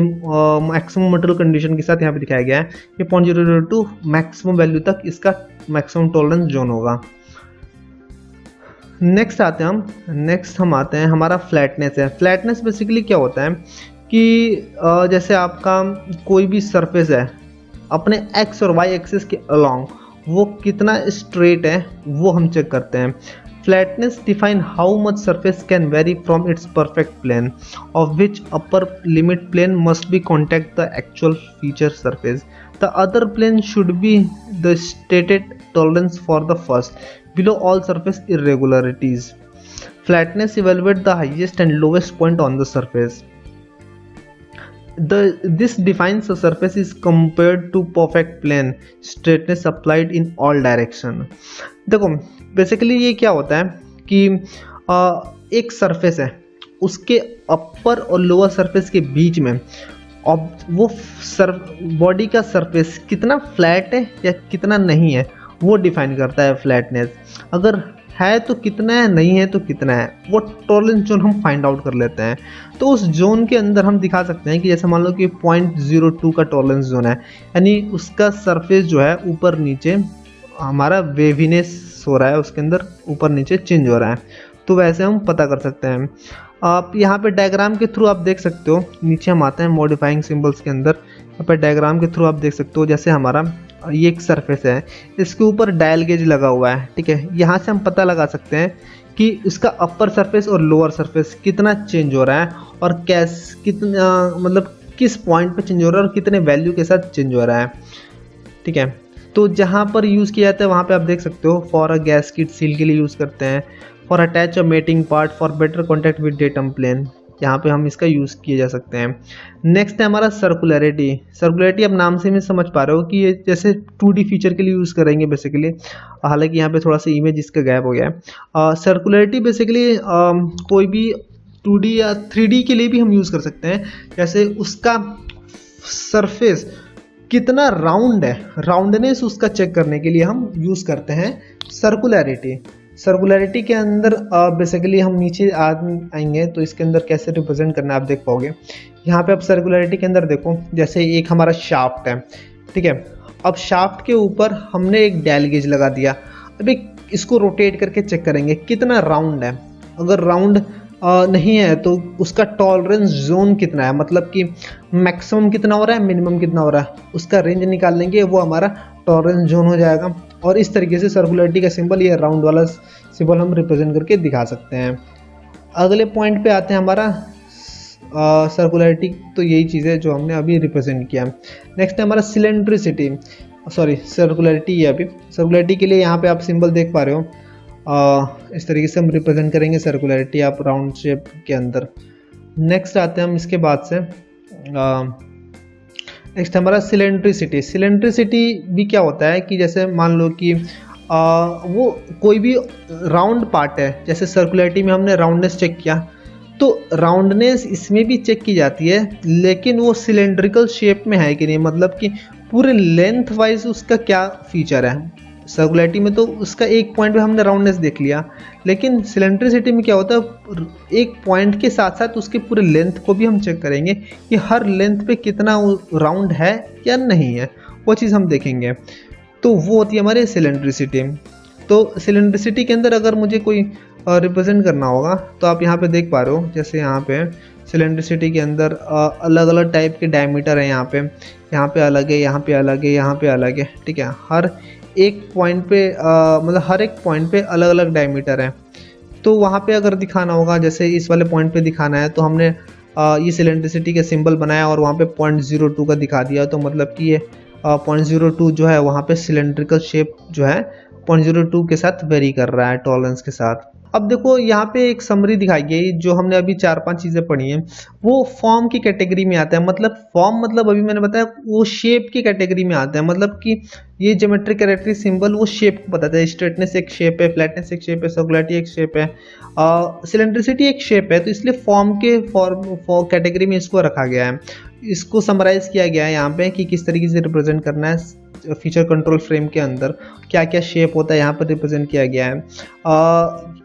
मैक्सिमम मटेरियल कंडीशन के साथ यहाँ पे दिखाया गया है कि 0.002 मैक्सिमम वैल्यू तक इसका मैक्सिमम टॉलरेंस जोन होगा। नेक्स्ट हम आते हैं हमारा फ्लैटनेस है। फ्लैटनेस बेसिकली क्या होता है कि जैसे आपका कोई भी सरफेस है अपने x और y एक्सिस के अलोंग वो कितना स्ट्रेट है वो हम चेक करते हैं। Flatness define how much surface can vary from its perfect plane of which upper limit plane must be contact the actual feature surface. The other plane should be the stated tolerance for the first below all surface irregularities. Flatness evaluate the highest and lowest point on the surface. This defines a surface is compared to perfect plane, straightness applied in all direction. देखो basically ये क्या होता है कि एक surface है उसके अपर और लोअर सरफेस के बीच में अब वो बॉडी का सरफेस कितना फ्लैट है या कितना नहीं है वो डिफाइन करता है फ्लैटनेस। अगर है तो कितना है, नहीं है तो कितना है, वो टॉलरेंस जोन हम फाइंड आउट कर लेते हैं। तो उस जोन के अंदर हम दिखा सकते हैं कि जैसे मान लो कि 0.02 का टॉलरेंस जोन है, यानी उसका सरफेस जो है ऊपर नीचे हमारा वेवीनेस हो रहा है, उसके अंदर ऊपर नीचे चेंज हो रहा है। तो वैसे हम पता कर सकते हैं। आप यहाँ पे डायग्राम के थ्रू आप देख सकते हो, नीचे हम आते हैं मॉडिफाइंग सिंबल्स के अंदर। यहाँ पे डायग्राम के थ्रू आप देख सकते हो जैसे हमारा ये एक सरफेस है, इसके ऊपर डायल गेज लगा हुआ है, ठीक है। यहाँ से हम पता लगा सकते हैं कि इसका अपर सरफेस और लोअर सरफेस कितना चेंज हो रहा है और कितना मतलब किस पॉइंट पे चेंज हो रहा है और कितने वैल्यू के साथ चेंज हो रहा है, ठीक है। तो जहाँ पर यूज़ किया जाता है वहाँ पे आप देख सकते हो फॉर अ गैस्केट सील के लिए यूज़ करते हैं, for attach a mating part, for better contact with datum plane, यहाँ पे हम इसका यूज़ किए जा सकते हैं। नेक्स्ट है हमारा सर्कुलरिटी। सर्कुलरिटी अब नाम से भी समझ पा रहे हो कि ये जैसे 2D फीचर के लिए यूज़ करेंगे बेसिकली, हालांकि यहाँ पे थोड़ा सा इमेज इसका गैप हो गया है। सर्कुलरिटी बेसिकली कोई भी 2D या 3D के लिए भी हम यूज़ कर सकते हैं। जैसे उसका सरफेस कितना राउंड है, राउंडनेस उसका चेक करने के लिए हम यूज़ करते हैं सर्कुलरिटी। सर्कुलरिटी के अंदर बेसिकली हम नीचे आएंगे तो इसके अंदर कैसे रिप्रेजेंट करना है आप देख पाओगे। यहाँ पे आप सर्कुलरिटी के अंदर देखो, जैसे एक हमारा शाफ्ट है, ठीक है। अब शाफ्ट के ऊपर हमने एक डायल गेज लगा दिया। अभी इसको रोटेट करके चेक करेंगे कितना राउंड है। अगर राउंड नहीं है तो उसका टॉलरेंस जोन कितना है, मतलब कि मैक्सिमम कितना हो रहा है, मिनिमम कितना हो रहा है, उसका रेंज निकाल लेंगे, वो हमारा टॉलरेंस जोन हो जाएगा। और इस तरीके से सर्कुलरिटी का सिंबल, ये राउंड वाला सिंबल हम रिप्रेजेंट करके दिखा सकते हैं। अगले पॉइंट पे आते हैं हमारा सर्कुलरिटी, तो यही चीज़ है जो हमने अभी रिप्रेजेंट किया। नेक्स्ट है हमारा सिलेंड्रिसिटी, सर्कुलरिटी है। अभी सर्कुलरिटी के लिए यहाँ पे आप सिंबल देख पा रहे हो, इस तरीके से हम रिप्रेजेंट करेंगे सर्कुलरिटी आप राउंड शेप के अंदर। नेक्स्ट आते हैं हम इसके बाद से नेक्स्ट हमारा सिलेंड्रिसिटी। सिलेंड्रिसिटी भी क्या होता है कि जैसे मान लो कि वो कोई भी राउंड पार्ट है, जैसे सर्कुलरिटी में हमने राउंडनेस चेक किया, तो राउंडनेस इसमें भी चेक की जाती है, लेकिन वो सिलेंड्रिकल शेप में है कि नहीं, मतलब कि पूरे लेंथ वाइज उसका क्या फीचर है। सर्कुलरिटी में तो उसका एक पॉइंट पे हमने राउंडनेस देख लिया, लेकिन सिलेंड्रिसिटी में क्या होता है, एक पॉइंट के साथ साथ उसके पूरे लेंथ को भी हम चेक करेंगे कि हर लेंथ पे कितना राउंड है या नहीं है, वो चीज़ हम देखेंगे। तो वो होती है हमारी सिलेंड्रिसिटी। तो सिलेंड्रिसिटी के अंदर अगर मुझे कोई रिप्रेजेंट करना होगा तो आप यहाँ पे देख पा रहे हो, जैसे यहाँ पे सिलेंड्रिसिटी के अंदर अलग अलग टाइप के डायमीटर है। यहाँ पे अलग है, यहाँ पे अलग है, यहाँ पे अलग है, ठीक है। हर एक पॉइंट पे मतलब हर एक पॉइंट पे अलग अलग डायमीटर है। तो वहाँ पे अगर दिखाना होगा, जैसे इस वाले पॉइंट पे दिखाना है, तो हमने ये सिलेंड्रिसिटी का सिंबल बनाया और वहाँ पे 0.02 का दिखा दिया, तो मतलब कि ये 0.02 जो है वहाँ पे सिलेंड्रिकल शेप जो है 0.02 के साथ वेरी कर रहा है टॉलरेंस के साथ। अब देखो यहाँ पे एक समरी दिखाई गई, जो हमने अभी 4-5 चीजें पढ़ी हैं वो फॉर्म की कैटेगरी में आता है। मतलब फॉर्म मतलब अभी मैंने बताया वो शेप की कैटेगरी में आता है। मतलब कि ये ज्योमेट्रिक कैरेक्टरिस्टिक सिंबल वो शेप को बताता है। स्ट्रेटनेस एक शेप है, फ्लैटनेस एक शेप है, सर्कुलरिटी एक शेप है, सिलेंड्रिसिटी एक शेप है। तो इसलिए फॉर्म के फॉर्म कैटेगरी में इसको रखा गया है। इसको समराइज किया गया है यहाँ पे कि किस तरीके से रिप्रेजेंट करना है। फीचर कंट्रोल फ्रेम के अंदर क्या क्या शेप होता है यहाँ पर रिप्रेजेंट किया गया है।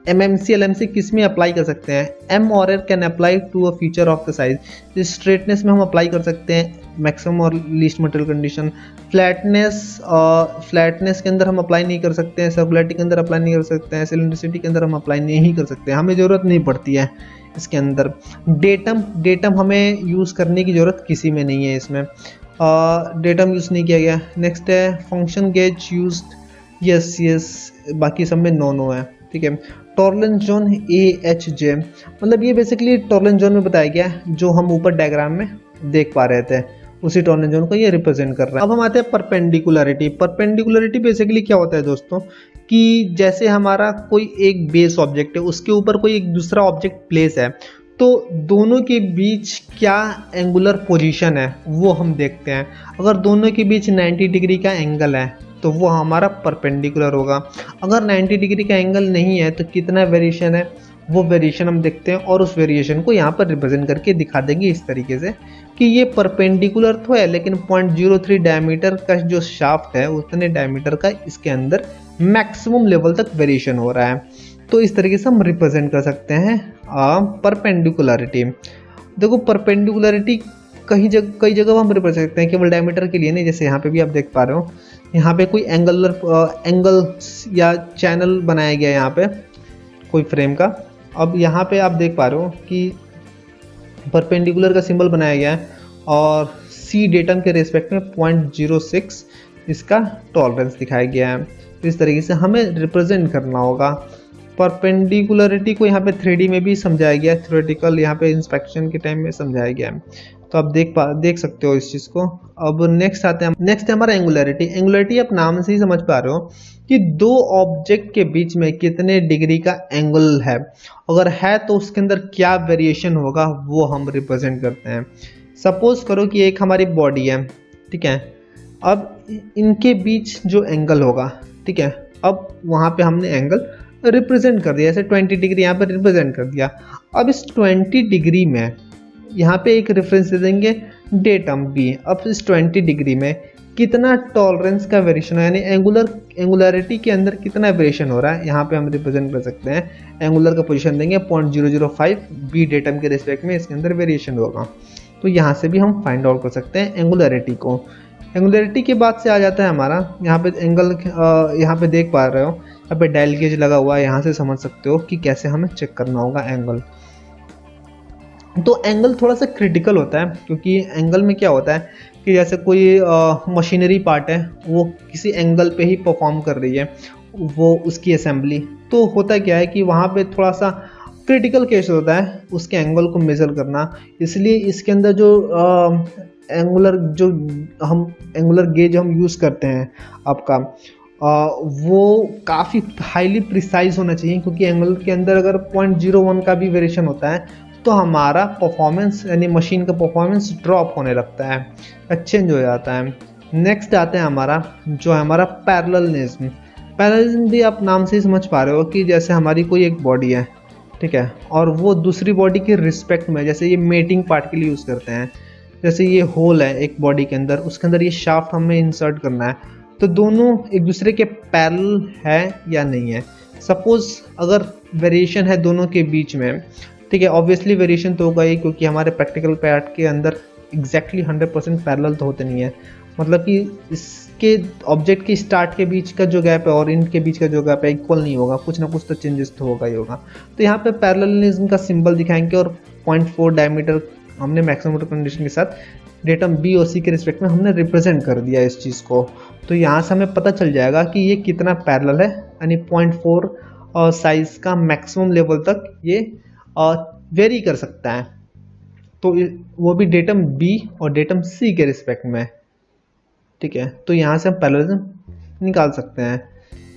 एमएमसी एलएमसी किस में अप्लाई कर सकते हैं? एम और R can apply to a feature of the size. Straightness में हम अप्लाई कर सकते हैं मैक्सिमम और लीस्ट मटेरियल कंडीशन। फ्लैटनेस के अंदर हम अप्लाई नहीं कर सकते हैं, सर्कुलरिटी के अंदर अप्लाई नहीं कर सकते हैं, सिलेंड्रिसिटी के अंदर हम अप्लाई नहीं कर सकते हैं, हमें ज़रूरत नहीं पड़ती है इसके अंदर। डेटम हमें यूज़ करने की ज़रूरत किसी में नहीं है इसमें, डेटम यूज़ नहीं किया गया। नेक्स्ट है फंक्शन गेज यूज्ड, यस, बाकी सब में नो है, ठीक है। टॉलरेंस जोन AHJ, मतलब ये बेसिकली टॉलरेंस जोन में बताया गया है जो हम ऊपर डायग्राम में देख पा रहे थे, उसी टॉलरेंस जोन को ये रिप्रेजेंट कर रहा है। अब हम आते हैं परपेंडिकुलरिटी। परपेंडिकुलरिटी बेसिकली क्या होता है दोस्तों, कि जैसे हमारा कोई एक बेस ऑब्जेक्ट है, उसके ऊपर कोई एक दूसरा ऑब्जेक्ट प्लेस है, तो दोनों के बीच क्या एंगुलर पोजीशन है वो हम देखते हैं। अगर दोनों के बीच 90 डिग्री का एंगल है तो वो हमारा परपेंडिकुलर होगा। अगर 90 डिग्री का एंगल नहीं है तो कितना वेरिएशन है वो वेरिएशन हम देखते हैं, और उस वेरिएशन को यहाँ पर रिप्रेजेंट करके दिखा देंगे इस तरीके से कि ये परपेंडिकुलर तो है, लेकिन 0.03 डायमीटर का जो शाफ्ट है उतने डायमीटर का इसके अंदर मैक्सिमम लेवल तक वेरिएशन हो रहा है। तो इस तरीके से हम रिप्रेजेंट कर सकते हैं परपेंडिकुलरिटी। देखो परपेंडिकुलरिटी कई जगह हम रिप्रेजेंट कर सकते हैं, केवल डायमीटर के लिए नहीं। जैसे यहाँ पे भी आप देख पा रहे हो, यहाँ पे कोई एंगल या चैनल बनाया गया है यहाँ पे कोई फ्रेम का। अब यहाँ पे आप देख पा रहे हो कि परपेंडिकुलर का सिंबल बनाया गया है और सी डेटम के रेस्पेक्ट में 0.06 इसका टॉलरेंस दिखाया गया है। तो इस तरीके से हमें रिप्रेजेंट करना होगा। परपेंडिकुलरिटी को यहाँ पे 3D में भी समझाया गया है, थ्योरेटिकल यहाँ पे इंस्पेक्शन के टाइम में समझाया गया है। तो आप देख सकते हो इस चीज़ को। अब नेक्स्ट आते हैं, नेक्स्ट है हमारा एंगुलरिटी। एंगुलरिटी आप नाम से ही समझ पा रहे हो कि दो ऑब्जेक्ट के बीच में कितने डिग्री का एंगल है, अगर है तो उसके अंदर क्या वेरिएशन होगा वो हम रिप्रेजेंट करते हैं। सपोज करो कि एक हमारी बॉडी है, ठीक है, अब इनके बीच जो एंगल होगा, ठीक है, अब वहाँ पे हमने एंगल रिप्रेजेंट कर दिया, जैसे 20 डिग्री यहाँ पर रिप्रेजेंट कर दिया। अब इस 20 डिग्री में यहाँ पे एक रेफरेंस दे देंगे डेटम B। अब इस 20 डिग्री में कितना टॉलरेंस का वेरिएशन है, यानी एंगुलरिटी के अंदर कितना वेरिएशन हो रहा है, यहाँ पे हम रिप्रेजेंट कर सकते हैं। एंगुलर का पोजीशन देंगे 0.005 B डेटम के रिस्पेक्ट में इसके अंदर वेरिएशन होगा। तो यहाँ से भी हम फाइंड आउट कर सकते हैं एंगुलरिटी को। एंगुलरिटी के बाद से आ जाता है हमारा यहाँ पे एंगल, यहाँ पे देख पा रहे हो यहाँ पे डायल गेज लगा हुआ है, यहाँ से समझ सकते हो कि कैसे हमें चेक करना होगा एंगल। तो एंगल थोड़ा सा क्रिटिकल होता है, क्योंकि एंगल में क्या होता है कि जैसे कोई मशीनरी पार्ट है वो किसी एंगल पे ही परफॉर्म कर रही है वो उसकी असेंबली, तो होता क्या है कि वहाँ पे थोड़ा सा क्रिटिकल केस होता है उसके एंगल को मेजर करना। इसलिए इसके अंदर जो एंगुलर गेज हम यूज़ करते हैं आपका, वो काफ़ी हाईली प्रिसाइज होना चाहिए, क्योंकि एंगल के अंदर अगर 0.01 का भी वेरिएशन होता है तो हमारा परफॉर्मेंस यानी मशीन का परफॉर्मेंस ड्रॉप होने लगता है, चेंज हो जाता है। नेक्स्ट आता है हमारा जो है हमारा पैरेललिज्म। पैरेललिज्म भी आप नाम से ही समझ पा रहे हो कि जैसे हमारी कोई एक बॉडी है, ठीक है, और वो दूसरी बॉडी के रिस्पेक्ट में, जैसे ये मेटिंग पार्ट के लिए यूज़ करते हैं, जैसे ये होल है एक बॉडी के अंदर, उसके अंदर ये शाफ्ट हमें इंसर्ट करना है, तो दोनों एक दूसरे के पैरेलल है या नहीं है। सपोज अगर वेरिएशन है दोनों के बीच में, ठीक है, ऑब्वियसली वेरिएशन तो होगा ही, क्योंकि हमारे प्रैक्टिकल पार्ट के अंदर एग्जैक्टली 100% पैरेलल तो होते नहीं है। मतलब कि इसके ऑब्जेक्ट के स्टार्ट के बीच का जो गैप है और इनके बीच का जो गैप है इक्वल नहीं होगा, कुछ ना कुछ तो चेंजेस तो होगा ही होगा। तो यहाँ पे पैरेललिज्म का सिंबल दिखाएंगे और 0.4 डायमीटर हमने मैक्सिमम कंडीशन के साथ डेटम B और C के रिस्पेक्ट में हमने रिप्रेजेंट कर दिया इस चीज़ को। तो यहाँ से हमें पता चल जाएगा कि ये कितना पैरेलल है, यानी 0.4 साइज का मैक्सिमम लेवल तक ये वेरी कर सकता है, तो वो भी डेटम B और डेटम C के रिस्पेक्ट में, ठीक है। तो यहाँ से हम पैरेललिज्म निकाल सकते हैं।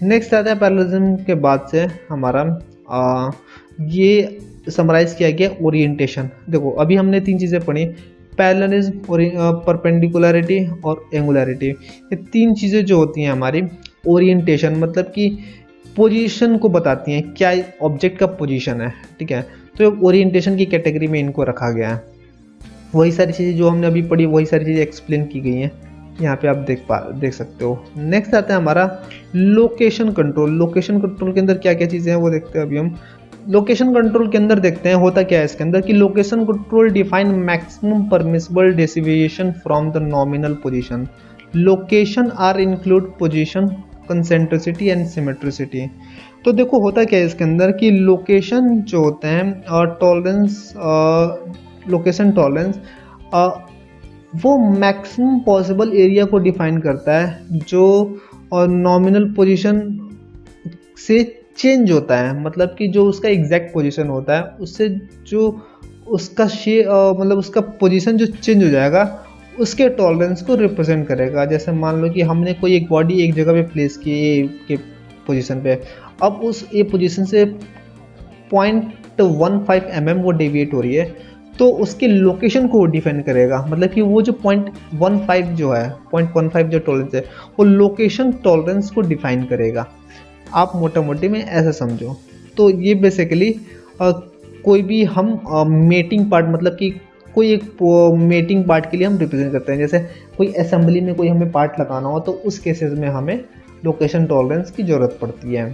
नेक्स्ट आता है पैरेललिज्म के बाद से हमारा ये समराइज किया गया ओरिएंटेशन। देखो अभी हमने 3 चीज़ें पढ़ी, पैरेललिज्म और परपेंडिकुलरिटी और एंगुलरिटी। ये 3 चीज़ें जो होती हैं हमारी ओरिएंटेशन मतलब कि पोजीशन को बताती हैं, क्या ऑब्जेक्ट का पोजीशन है, ठीक है। तो ओरिएंटेशन की कैटेगरी में इनको रखा गया है। वही सारी चीज़ें जो हमने अभी पढ़ी वही सारी चीज़ें एक्सप्लेन की गई हैं, यहाँ पे आप देख सकते हो। नेक्स्ट आता है हमारा लोकेशन कंट्रोल। लोकेशन कंट्रोल के अंदर क्या क्या चीज़ें हैं वो देखते हैं अभी हम। लोकेशन कंट्रोल के अंदर देखते हैं होता क्या है इसके अंदर कि location control define maximum permissible deviation from the nominal position. Location are include position, concentricity and symmetricity. तो देखो होता क्या है इसके अंदर कि लोकेशन जो होते हैं और टॉलरेंस, लोकेशन टॉलरेंस वो मैक्सिमम पॉसिबल एरिया को डिफाइन करता है जो नॉमिनल पोजीशन से चेंज होता है। मतलब कि जो उसका एग्जैक्ट पोजीशन होता है उससे जो उसका मतलब उसका पोजीशन जो चेंज हो जाएगा उसके टॉलरेंस को रिप्रेजेंट करेगा। जैसे मान लो कि हमने कोई एक बॉडी एक जगह पे प्लेस की ए के पोजीशन पे, अब उस ए पोजीशन से 0.15 mm वो डेविएट हो रही है तो उसके लोकेशन को डिफाइन करेगा। मतलब कि वो जो 0.15 जो है 0.15 जो टॉलरेंस है वो लोकेशन टॉलरेंस को डिफाइन करेगा। आप मोटा मोटी में ऐसा समझो। तो ये बेसिकली कोई भी हम मेटिंग पार्ट मतलब कि कोई एक मेटिंग पार्ट के लिए हम रिप्रेजेंट करते हैं। जैसे कोई असेंबली में कोई हमें पार्ट लगाना हो तो उस केसेस में हमें लोकेशन टॉलरेंस की ज़रूरत पड़ती है।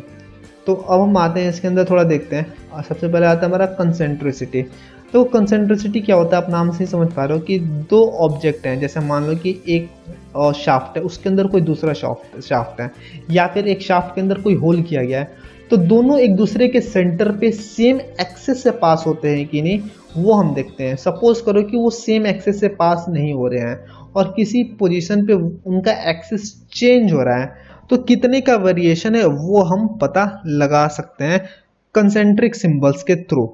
तो अब हम आते हैं इसके अंदर थोड़ा देखते हैं। सबसे पहले आता है हमारा कंसेंट्रिसिटी। तो कंसेंट्रिसिटी क्या होता है आप नाम से ही समझ पा रहे हो कि दो ऑब्जेक्ट हैं। जैसे मान लो कि एक शाफ्ट है उसके अंदर कोई दूसरा शाफ्ट है या फिर एक शाफ्ट के अंदर कोई होल किया गया है, तो दोनों एक दूसरे के सेंटर पे सेम एक्सिस से पास होते हैं कि नहीं वो हम देखते हैं। सपोज करो कि वो सेम एक्सिस से पास नहीं हो रहे हैं और किसी पोजीशन पे उनका एक्सिस चेंज हो रहा है तो कितने का वेरिएशन है वो हम पता लगा सकते हैं कंसेंट्रिक सिंबल्स के थ्रू।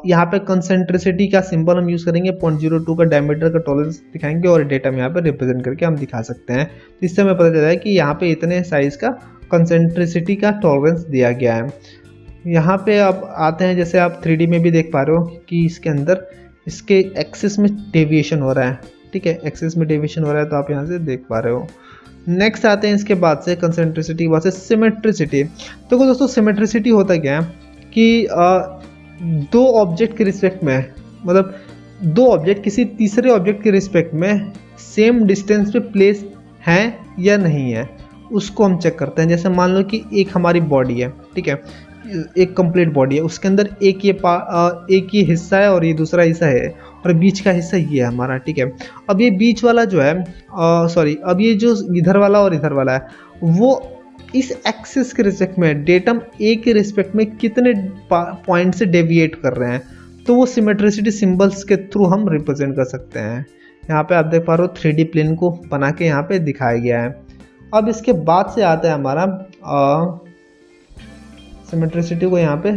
यहाँ पे कंसेंट्रिसिटी का सिंबल हम यूज़ करेंगे 0.02 का डायमीटर का टॉलरेंस दिखाएंगे और डेटा में यहाँ पे रिप्रेजेंट करके हम दिखा सकते हैं। तो इससे हमें पता चला है कि यहाँ पे इतने साइज का कंसेंट्रिसिटी का टॉलरेंस दिया गया है। यहाँ पे आप आते हैं जैसे आप 3D में भी देख पा रहे हो कि इसके अंदर इसके एक्सिस में डेविएशन हो रहा है, ठीक है, एक्सिस में डेविएशन हो रहा है तो आप यहाँ से देख पा रहे हो। नेक्स्ट आते हैं इसके बाद से कंसेंट्रिसिटी के बाद से सिमेट्रिसिटी। तो दोस्तों सिमेट्रिसिटी होता क्या है कि दो ऑब्जेक्ट के रिस्पेक्ट में मतलब दो ऑब्जेक्ट किसी तीसरे ऑब्जेक्ट के रिस्पेक्ट में सेम डिस्टेंस पे प्लेस हैं या नहीं है उसको हम चेक करते हैं। जैसे मान लो कि एक हमारी बॉडी है, ठीक है, एक कंप्लीट बॉडी है, उसके अंदर एक ये हिस्सा है और ये दूसरा हिस्सा है और बीच का हिस्सा ये है हमारा, ठीक है। अब ये बीच वाला जो है अब ये जो इधर वाला और इधर वाला है वो इस एक्सिस के रिस्पेक्ट में डेटम ए के रिस्पेक्ट में कितने पॉइंट से डेविएट कर रहे हैं तो वो सिमेट्रिसिटी सिंबल्स के थ्रू हम रिप्रेजेंट कर सकते हैं। यहाँ पे आप देख पा रहे हो 3D प्लेन को बना के यहाँ पे दिखाया गया है। अब इसके बाद से आता है हमारा सिमेट्रिसिटी को यहाँ पे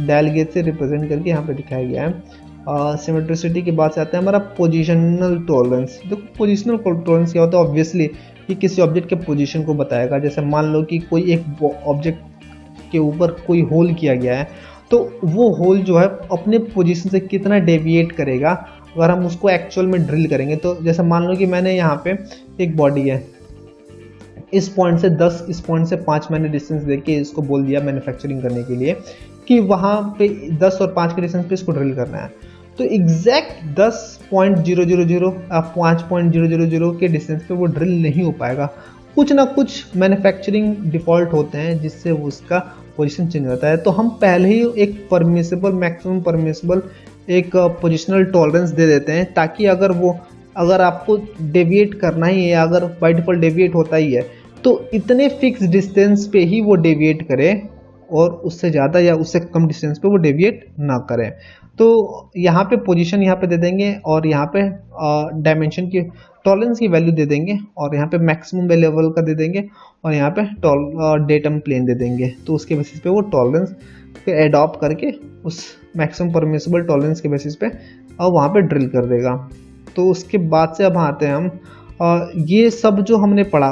डायल गेज से रिप्रेजेंट करके यहाँ पे दिखाया गया है। सिमेट्रिसिटी के बाद से आता है हमारा पोजिशनल टॉलरेंस। देखो पोजिशनल टॉलरेंस क्या होता है, ऑब्वियसली कि किसी ऑब्जेक्ट के पोजीशन को बताएगा। जैसे मान लो कि कोई एक ऑब्जेक्ट के ऊपर कोई होल किया गया है तो वो होल जो है अपने पोजीशन से कितना डेविएट करेगा अगर हम उसको एक्चुअल में ड्रिल करेंगे। तो जैसे मान लो कि मैंने यहाँ पे एक बॉडी है, इस पॉइंट से 10 इस पॉइंट से 5 मैंने डिस्टेंस देके इसको बोल दिया मैन्युफैक्चरिंग करने के लिए कि वहाँ पे 10 और 5 के डिस्टेंस पे इसको ड्रिल करना है। तो एग्जैक्ट 10.000 5.000 के डिस्टेंस पे वो ड्रिल नहीं हो पाएगा। कुछ ना कुछ मैन्युफैक्चरिंग डिफ़ॉल्ट होते हैं जिससे उसका पोजीशन चेंज होता है। तो हम पहले ही एक परमिसिबल मैक्सिमम परमिसिबल एक पोजिशनल टॉलरेंस दे देते हैं ताकि अगर आपको डेविएट करना ही है, अगर बाय डिफ़ॉल्ट डेविएट होता ही है तो इतने फिक्स डिस्टेंस पे ही वो डेविएट करे और उससे ज़्यादा या उससे कम डिस्टेंस पे वो डेविएट ना करें। तो यहाँ पे पोजीशन यहाँ पे दे देंगे और यहाँ पे डायमेंशन की टॉलरेंस की वैल्यू दे देंगे और यहाँ पे मैक्सिमम लेवल का दे देंगे और यहाँ पे डेटम प्लेन दे देंगे। तो उसके बेसिस पे वो टॉलरेंस पे एडॉप्ट करके उस मैक्सिमम परमिसिबल टॉलरेंस के बेसिस पे वहाँ पे ड्रिल कर देगा। तो उसके बाद से अब आते हैं हम ये सब जो हमने पढ़ा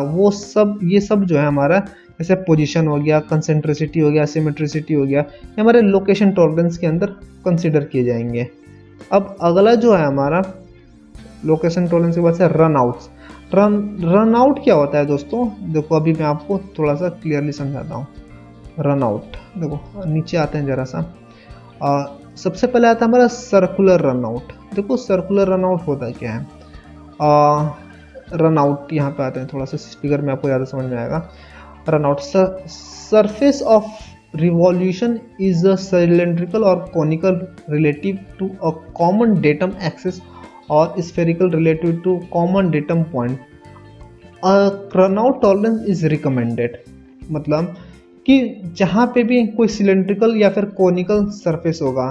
ये सब जो है हमारा जैसे पोजीशन हो गया, कंसेंट्रिसिटी हो गया, सिमेट्रिसिटी हो गया, ये हमारे लोकेशन टॉलरेंस के अंदर कंसिडर किए जाएंगे। अब अगला जो है हमारा लोकेशन टॉलरेंस के बाद से रन आउट्स। रन आउट क्या होता है दोस्तों, देखो अभी मैं आपको थोड़ा सा क्लियरली समझाता हूँ। रन आउट देखो नीचे आते हैं जरा सा। सबसे पहले आता है हमारा सर्कुलर रन आउट। देखो सर्कुलर रन आउट होता क्या है। रन आउट यहाँ पे आते हैं, थोड़ा सा स्पीकर में आपको ज़्यादा समझ में आएगा। Run out, surface of revolution is a cylindrical or conical relative to a common datum axis or spherical relative to common datum point. A runout tolerance is recommended, मतलब कि जहाँ पे भी कोई सिलेंड्रिकल या फिर कोनिकल सरफेस होगा,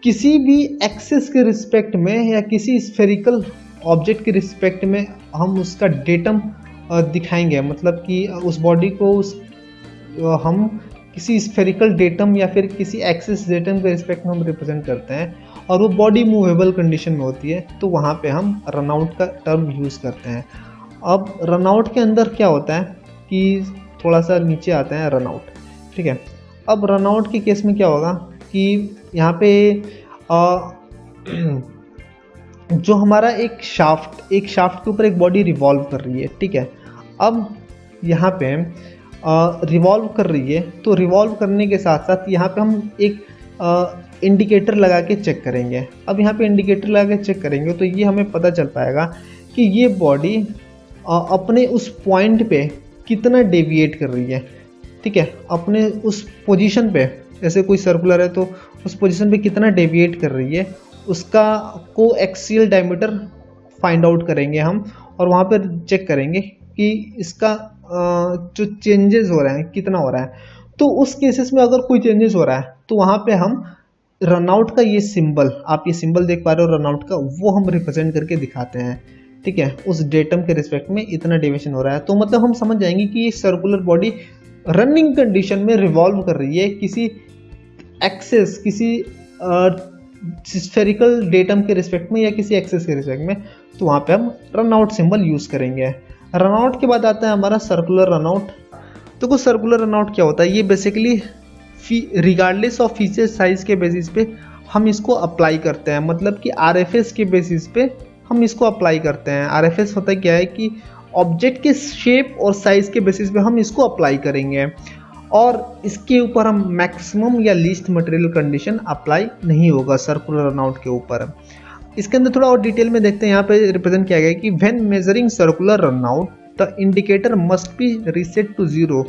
किसी भी एक्सिस के रिस्पेक्ट में या किसी स्फेरिकल ऑब्जेक्ट के रिस्पेक्ट में हम उसका डेटम दिखाएंगे, मतलब कि उस बॉडी को हम किसी स्फेरिकल डेटम या फिर किसी एक्सिस डेटम के रिस्पेक्ट में हम रिप्रेजेंट करते हैं और वो बॉडी मूवेबल कंडीशन में होती है, तो वहाँ पे हम रनआउट का टर्म यूज़ करते हैं। अब रनआउट के अंदर क्या होता है कि थोड़ा सा नीचे आते हैं रनआउट, ठीक है। अब रनआउट के केस में क्या होगा कि यहाँ पे जो हमारा एक शाफ्ट के ऊपर एक बॉडी रिवॉल्व कर रही है, ठीक है। अब यहाँ पे रिवॉल्व कर रही है, तो रिवॉल्व करने के साथ साथ यहाँ पे हम एक इंडिकेटर लगा के चेक करेंगे। अब यहाँ पे इंडिकेटर लगा के चेक करेंगे तो ये हमें पता चल पाएगा कि ये बॉडी अपने उस पॉइंट पे कितना डेविएट कर रही है, ठीक है। अपने उस पोजीशन पे, जैसे कोई सर्कुलर है तो उस पोजीशन पे कितना डेविएट कर रही है, उसका कोएक्सियल डायमीटर फाइंड आउट करेंगे हम, और वहाँ पर चेक करेंगे कि इसका जो चेंजेस हो रहे हैं कितना हो रहा है। तो उस केसेस में अगर कोई चेंजेस हो रहा है तो वहाँ पे हम रनआउट का ये सिंबल, आप ये सिंबल देख पा रहे हो रनआउट का, वो हम रिप्रेजेंट करके दिखाते हैं, ठीक है। उस डेटम के रिस्पेक्ट में इतना डेविएशन हो रहा है, तो मतलब हम समझ जाएंगे कि ये सर्कुलर बॉडी रनिंग कंडीशन में रिवॉल्व कर रही है किसी एक्सेस, किसी स्फेरिकल डेटम के रिस्पेक्ट में या किसी एक्सेस के रिस्पेक्ट में, तो वहाँ पे हम रनआउट सिंबल यूज़ करेंगे। रनआउट के बाद आता है हमारा सर्कुलर रनआउट। तो कुछ सर्कुलर रनआउट क्या होता है, ये basically regardless of feature size के बेसिस पे हम इसको अप्लाई करते हैं, मतलब कि आरएफएस के बेसिस पे हम इसको अप्लाई करते हैं। आरएफएस होता क्या है कि ऑब्जेक्ट के शेप और साइज के बेसिस पे हम इसको अप्लाई करेंगे, और इसके ऊपर हम मैक्सिमम या लीस्ट मटेरियल कंडीशन अप्लाई नहीं होगा सर्कुलर रनआउट के ऊपर। इसके अंदर थोड़ा और डिटेल में देखते हैं, यहाँ पे रिप्रेजेंट किया गया है कि when measuring circular runout the indicator must be reset to 0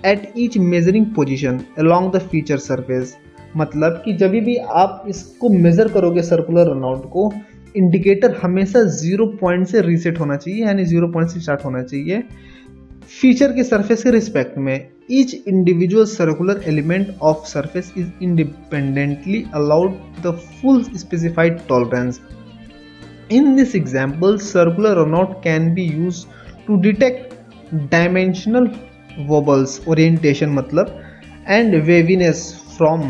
at each measuring position along the feature surface. मतलब कि जब भी आप इसको मेजर करोगे सर्कुलर रनआउट को, इंडिकेटर हमेशा 0 पॉइंट से रीसेट होना चाहिए, यानी 0 पॉइंट से स्टार्ट होना चाहिए फीचर के सरफेस के रिस्पेक्ट में। Each individual circular element of surface is independently allowed the full specified tolerance. In this example, circular runout can be used to detect dimensional wobbles, orientation मतलब, and waviness from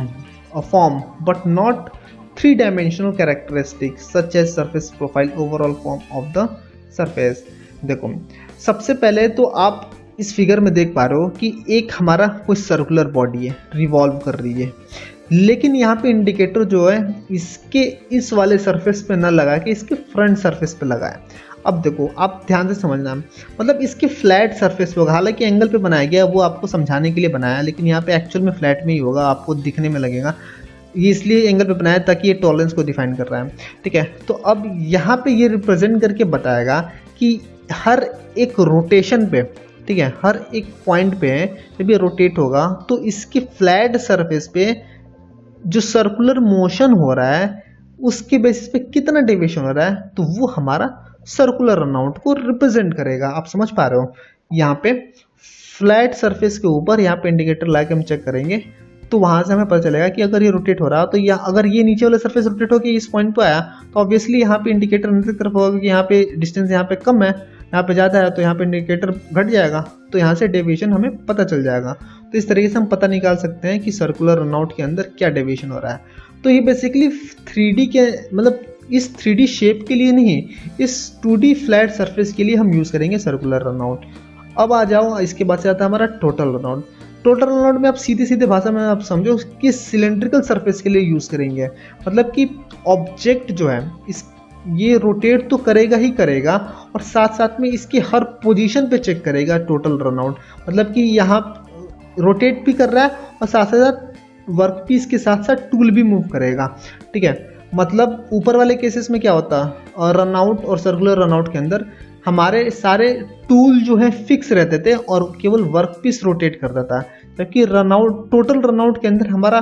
a form, but not three-dimensional characteristics such as surface profile, overall form of the surface. देखो सबसे पहले तो आप इस figure में देख पा रहे हो कि एक हमारा कोई सर्कुलर बॉडी है, रिवॉल्व कर रही है, लेकिन यहाँ पे इंडिकेटर जो है इसके इस वाले सरफेस पे ना लगा के इसके फ्रंट सरफेस पे लगा है। अब देखो आप ध्यान से समझना, मतलब इसके फ्लैट सरफेस पे होगा, हालांकि एंगल पे बनाया गया वो आपको समझाने के लिए बनाया, लेकिन यहाँ पे एक्चुअल में फ्लैट में ही होगा, आपको दिखने में लगेगा। ये इसलिए एंगल पे बनाया ताकि ये टॉलरेंस को डिफाइन कर रहा है, ठीक है। तो अब यहाँ पे ये रिप्रेजेंट करके बताएगा कि हर एक रोटेशन पे, ठीक है, हर एक पॉइंट पे जब ये रोटेट होगा तो इसके फ्लैट सरफेस पे जो सर्कुलर मोशन हो रहा है उसके बेसिस पे कितना डेविएशन हो रहा है, तो वो हमारा सर्कुलर रनआउट को रिप्रेजेंट करेगा। आप समझ पा रहे हो, यहाँ पे फ्लैट सरफेस के ऊपर यहाँ पे इंडिकेटर ला के हम चेक करेंगे, तो वहाँ से हमें पता चलेगा कि अगर ये रोटेट हो रहा है तो यहाँ अगर ये नीचे वाला सरफेस रोटेट होकर इस पॉइंट पे आया तो ऑब्वियसली यहाँ पे इंडिकेटर नीचे की तरफ होगा, क्योंकि यहाँ पे डिस्टेंस यहाँ पे कम है, यहाँ पे ज़्यादा है, तो यहाँ पे इंडिकेटर घट जाएगा, तो यहाँ से डेविएशन हमें पता चल जाएगा। तो इस तरीके से हम पता निकाल सकते हैं कि सर्कुलर रनआउट के अंदर क्या डेविएशन हो रहा है। तो ये बेसिकली 3D के मतलब इस 3D शेप के लिए नहीं, इस 2D फ्लैट सरफेस के लिए हम यूज़ करेंगे सर्कुलर रनआउट। अब आ जाओ, इसके बाद से आता है हमारा टोटल रनआउट। टोटल रनआउट में आप सीधे सीधे भाषा में आप समझो कि सिलेंड्रिकल सरफेस के लिए यूज़ करेंगे। मतलब कि ऑब्जेक्ट जो है इस ये रोटेट तो करेगा ही करेगा और साथ साथ में इसकी हर पोजीशन पे चेक करेगा टोटल रनआउट। मतलब कि यहाँ रोटेट भी कर रहा है और साथ साथ वर्कपीस के साथ साथ टूल भी मूव करेगा। ठीक है, मतलब ऊपर वाले केसेस में क्या होता है, और रनआउट और सर्कुलर रनआउट के अंदर हमारे सारे टूल जो है फिक्स रहते थे और केवल वर्कपीस रोटेट करता था। जबकि रनआउट टोटल रनआउट के अंदर हमारा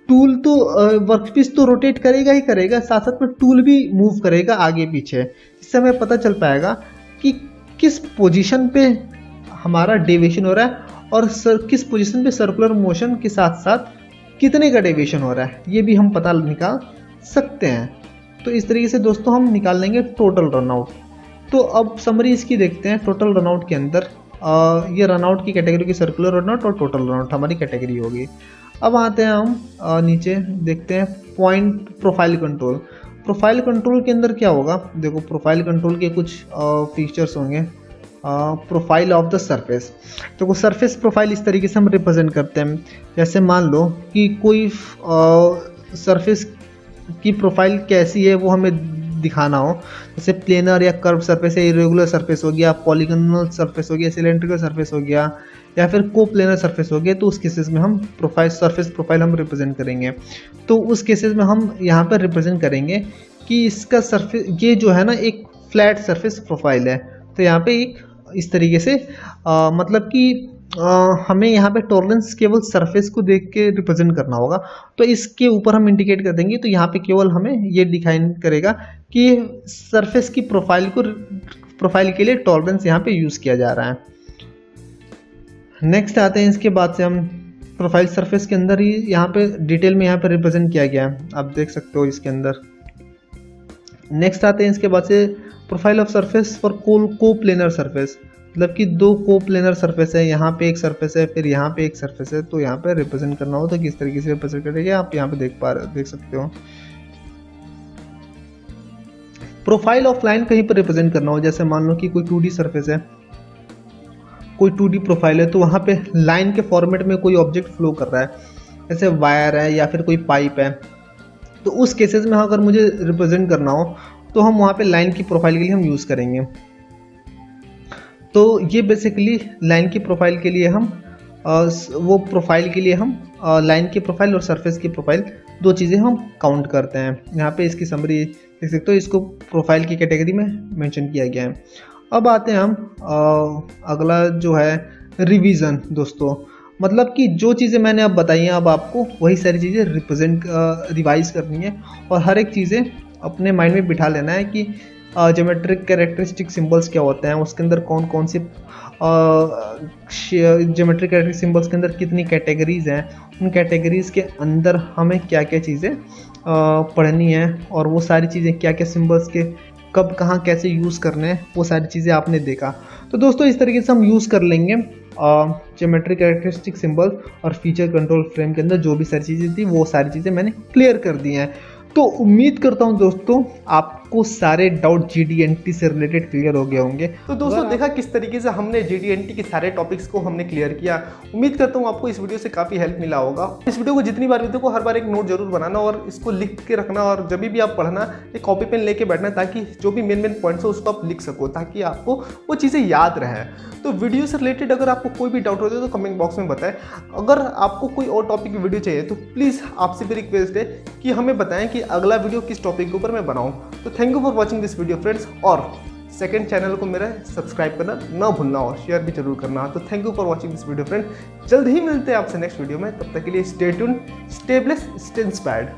टूल तो वर्कपीस तो रोटेट करेगा ही करेगा, साथ साथ में टूल भी मूव करेगा आगे पीछे। इससे हमें पता चल पाएगा कि किस पोजीशन पे हमारा डेविएशन हो रहा है और किस पोजीशन पे सर्कुलर मोशन के साथ साथ कितने का डेविएशन हो रहा है, ये भी हम पता निकाल सकते हैं। तो इस तरीके से दोस्तों हम निकाल लेंगे टोटल रनआउट। तो अब समरी इसकी देखते हैं। टोटल रनआउट के अंदर ये रनआउट की कैटेगरी की सर्कुलर रनआउट और टोटल रनआउट हमारी कैटेगरी होगी। अब आते हैं हम नीचे देखते हैं point profile control. Profile control के अंदर क्या होगा, देखो प्रोफाइल कंट्रोल के कुछ फीचर्स होंगे। प्रोफाइल ऑफ द सरफेस, तो वो सरफेस प्रोफाइल इस तरीके से हम रिप्रेजेंट करते हैं। जैसे मान लो कि कोई सरफेस की प्रोफाइल कैसी है वो हमें दिखाना हो, जैसे प्लेनर या कर्व सरफेस है, इरेगुलर सरफेस हो गया, पॉलीगोनल सरफेस हो गया, सिलेंड्रिकल सरफेस हो गया या फिर को प्लेनर सरफेस हो गया, तो उस केसेस में हम प्रोफाइल सरफेस प्रोफाइल हम रिप्रेजेंट करेंगे। तो उस केसेस में हम यहाँ पर रिप्रेजेंट करेंगे कि इसका सरफेस ये जो है ना एक फ्लैट सरफेस प्रोफाइल है। तो यहाँ पे एक इस तरीके से मतलब कि हमें यहाँ पे टॉलरेंस केवल सरफेस को देख के रिप्रेजेंट करना होगा। तो इसके ऊपर हम इंडिकेट कर देंगे, तो यहाँ पे केवल हमें ये डिफाइन करेगा कि सरफेस की प्रोफाइल के लिए टॉलरेंस यहाँ पे यूज़ किया जा रहा है। नेक्स्ट आते हैं, इसके बाद से हम प्रोफाइल सरफेस के अंदर ही यहाँ पे डिटेल में यहाँ पे रिप्रेजेंट किया गया है, आप देख सकते हो इसके अंदर। नेक्स्ट आते हैं इसके बाद से प्रोफाइल ऑफ सरफेस फॉर को प्लेनर सरफेस, मतलब कि दो को प्लेनर सरफेस है, यहाँ पे एक सरफेस है फिर यहाँ पे एक सरफेस है, तो यहाँ पे रिप्रेजेंट करना हो तो किस तरीके से रिप्रेजेंट करेंगे आप यहाँ पे देख सकते हो। प्रोफाइल ऑफ लाइन कहीं पर रिप्रेजेंट करना हो, जैसे मान लो कि कोई 2D सरफेस है, कोई 2D प्रोफाइल है, तो वहाँ पे लाइन के फॉर्मेट में कोई ऑब्जेक्ट फ्लो कर रहा है, जैसे वायर है या फिर कोई पाइप है। तो उस केसेस में अगर मुझे रिप्रेजेंट करना हो तो हम वहाँ पे लाइन की प्रोफाइल के लिए हम यूज़ करेंगे। तो ये बेसिकली लाइन की प्रोफाइल के लिए हम वो प्रोफाइल के लिए हम लाइन की प्रोफाइल और सरफेस की प्रोफाइल दो चीज़ें हम काउंट करते हैं। यहाँ पे इसकी समरी देख सकते हो, इसको प्रोफाइल की कैटेगरी में मेंशन किया गया है। अब आते हैं हम अगला जो है रिवीजन दोस्तों, मतलब कि जो चीज़ें मैंने अब बताई हैं अब आपको वही सारी चीज़ें रिवाइज करनी है और हर एक चीज़ें अपने माइंड में बिठा लेना है कि ज्योमेट्रिक कैरेक्टरिस्टिक सिंबल्स क्या होते हैं, उसके अंदर कौन कौन से ज्योमेट्रिक कैरेक्टरिस्टिक सिंबल्स के अंदर कितनी कैटेगरीज हैं, उन कैटेगरीज के अंदर हमें क्या क्या चीज़ें पढ़नी है और वो सारी चीज़ें क्या क्या सिंबल्स के कब कहाँ कैसे यूज़ करने हैं, वो सारी चीज़ें आपने देखा। तो दोस्तों इस तरीके से हम यूज़ कर लेंगे ज्योमेट्रिक कैरेक्टरिस्टिक सिंबल और फीचर कंट्रोल फ्रेम के अंदर जो भी सारी चीज़ें थी वो सारी चीज़ें मैंने क्लियर कर दी हैं। तो उम्मीद करता हूं दोस्तों आपको सारे डाउट GD&T से रिलेटेड क्लियर हो गए होंगे। तो दोस्तों देखा किस तरीके से हमने GD&T के सारे टॉपिक्स को हमने क्लियर किया। उम्मीद करता हूं आपको इस वीडियो से काफ़ी हेल्प मिला होगा। इस वीडियो को जितनी बार भी देखो हर बार एक नोट जरूर बनाना और इसको लिख के रखना और जब भी आप पढ़ना एक कॉपी पेन लेके बैठना ताकि जो भी मेन पॉइंट्स हो उसको आप लिख सको ताकि आपको वो चीज़ें याद रहे। तो वीडियो से रिलेटेड अगर आपको कोई भी डाउट होता है तो कमेंट बॉक्स में बताएं। अगर आपको कोई और टॉपिक की वीडियो चाहिए तो प्लीज़ आपसे भी रिक्वेस्ट है कि हमें बताएं कि अगला वीडियो किस टॉपिक के ऊपर मैं बनाऊं। तो thank you for watching this video friends, और सेकंड चैनल को मेरा सब्सक्राइब करना ना भूलना और शेयर भी जरूर करना। तो thank you for watching this video friend, जल्द ही मिलते हैं आपसे नेक्स्ट वीडियो में। तब तक के लिए stay tuned, stay blessed, stay inspired.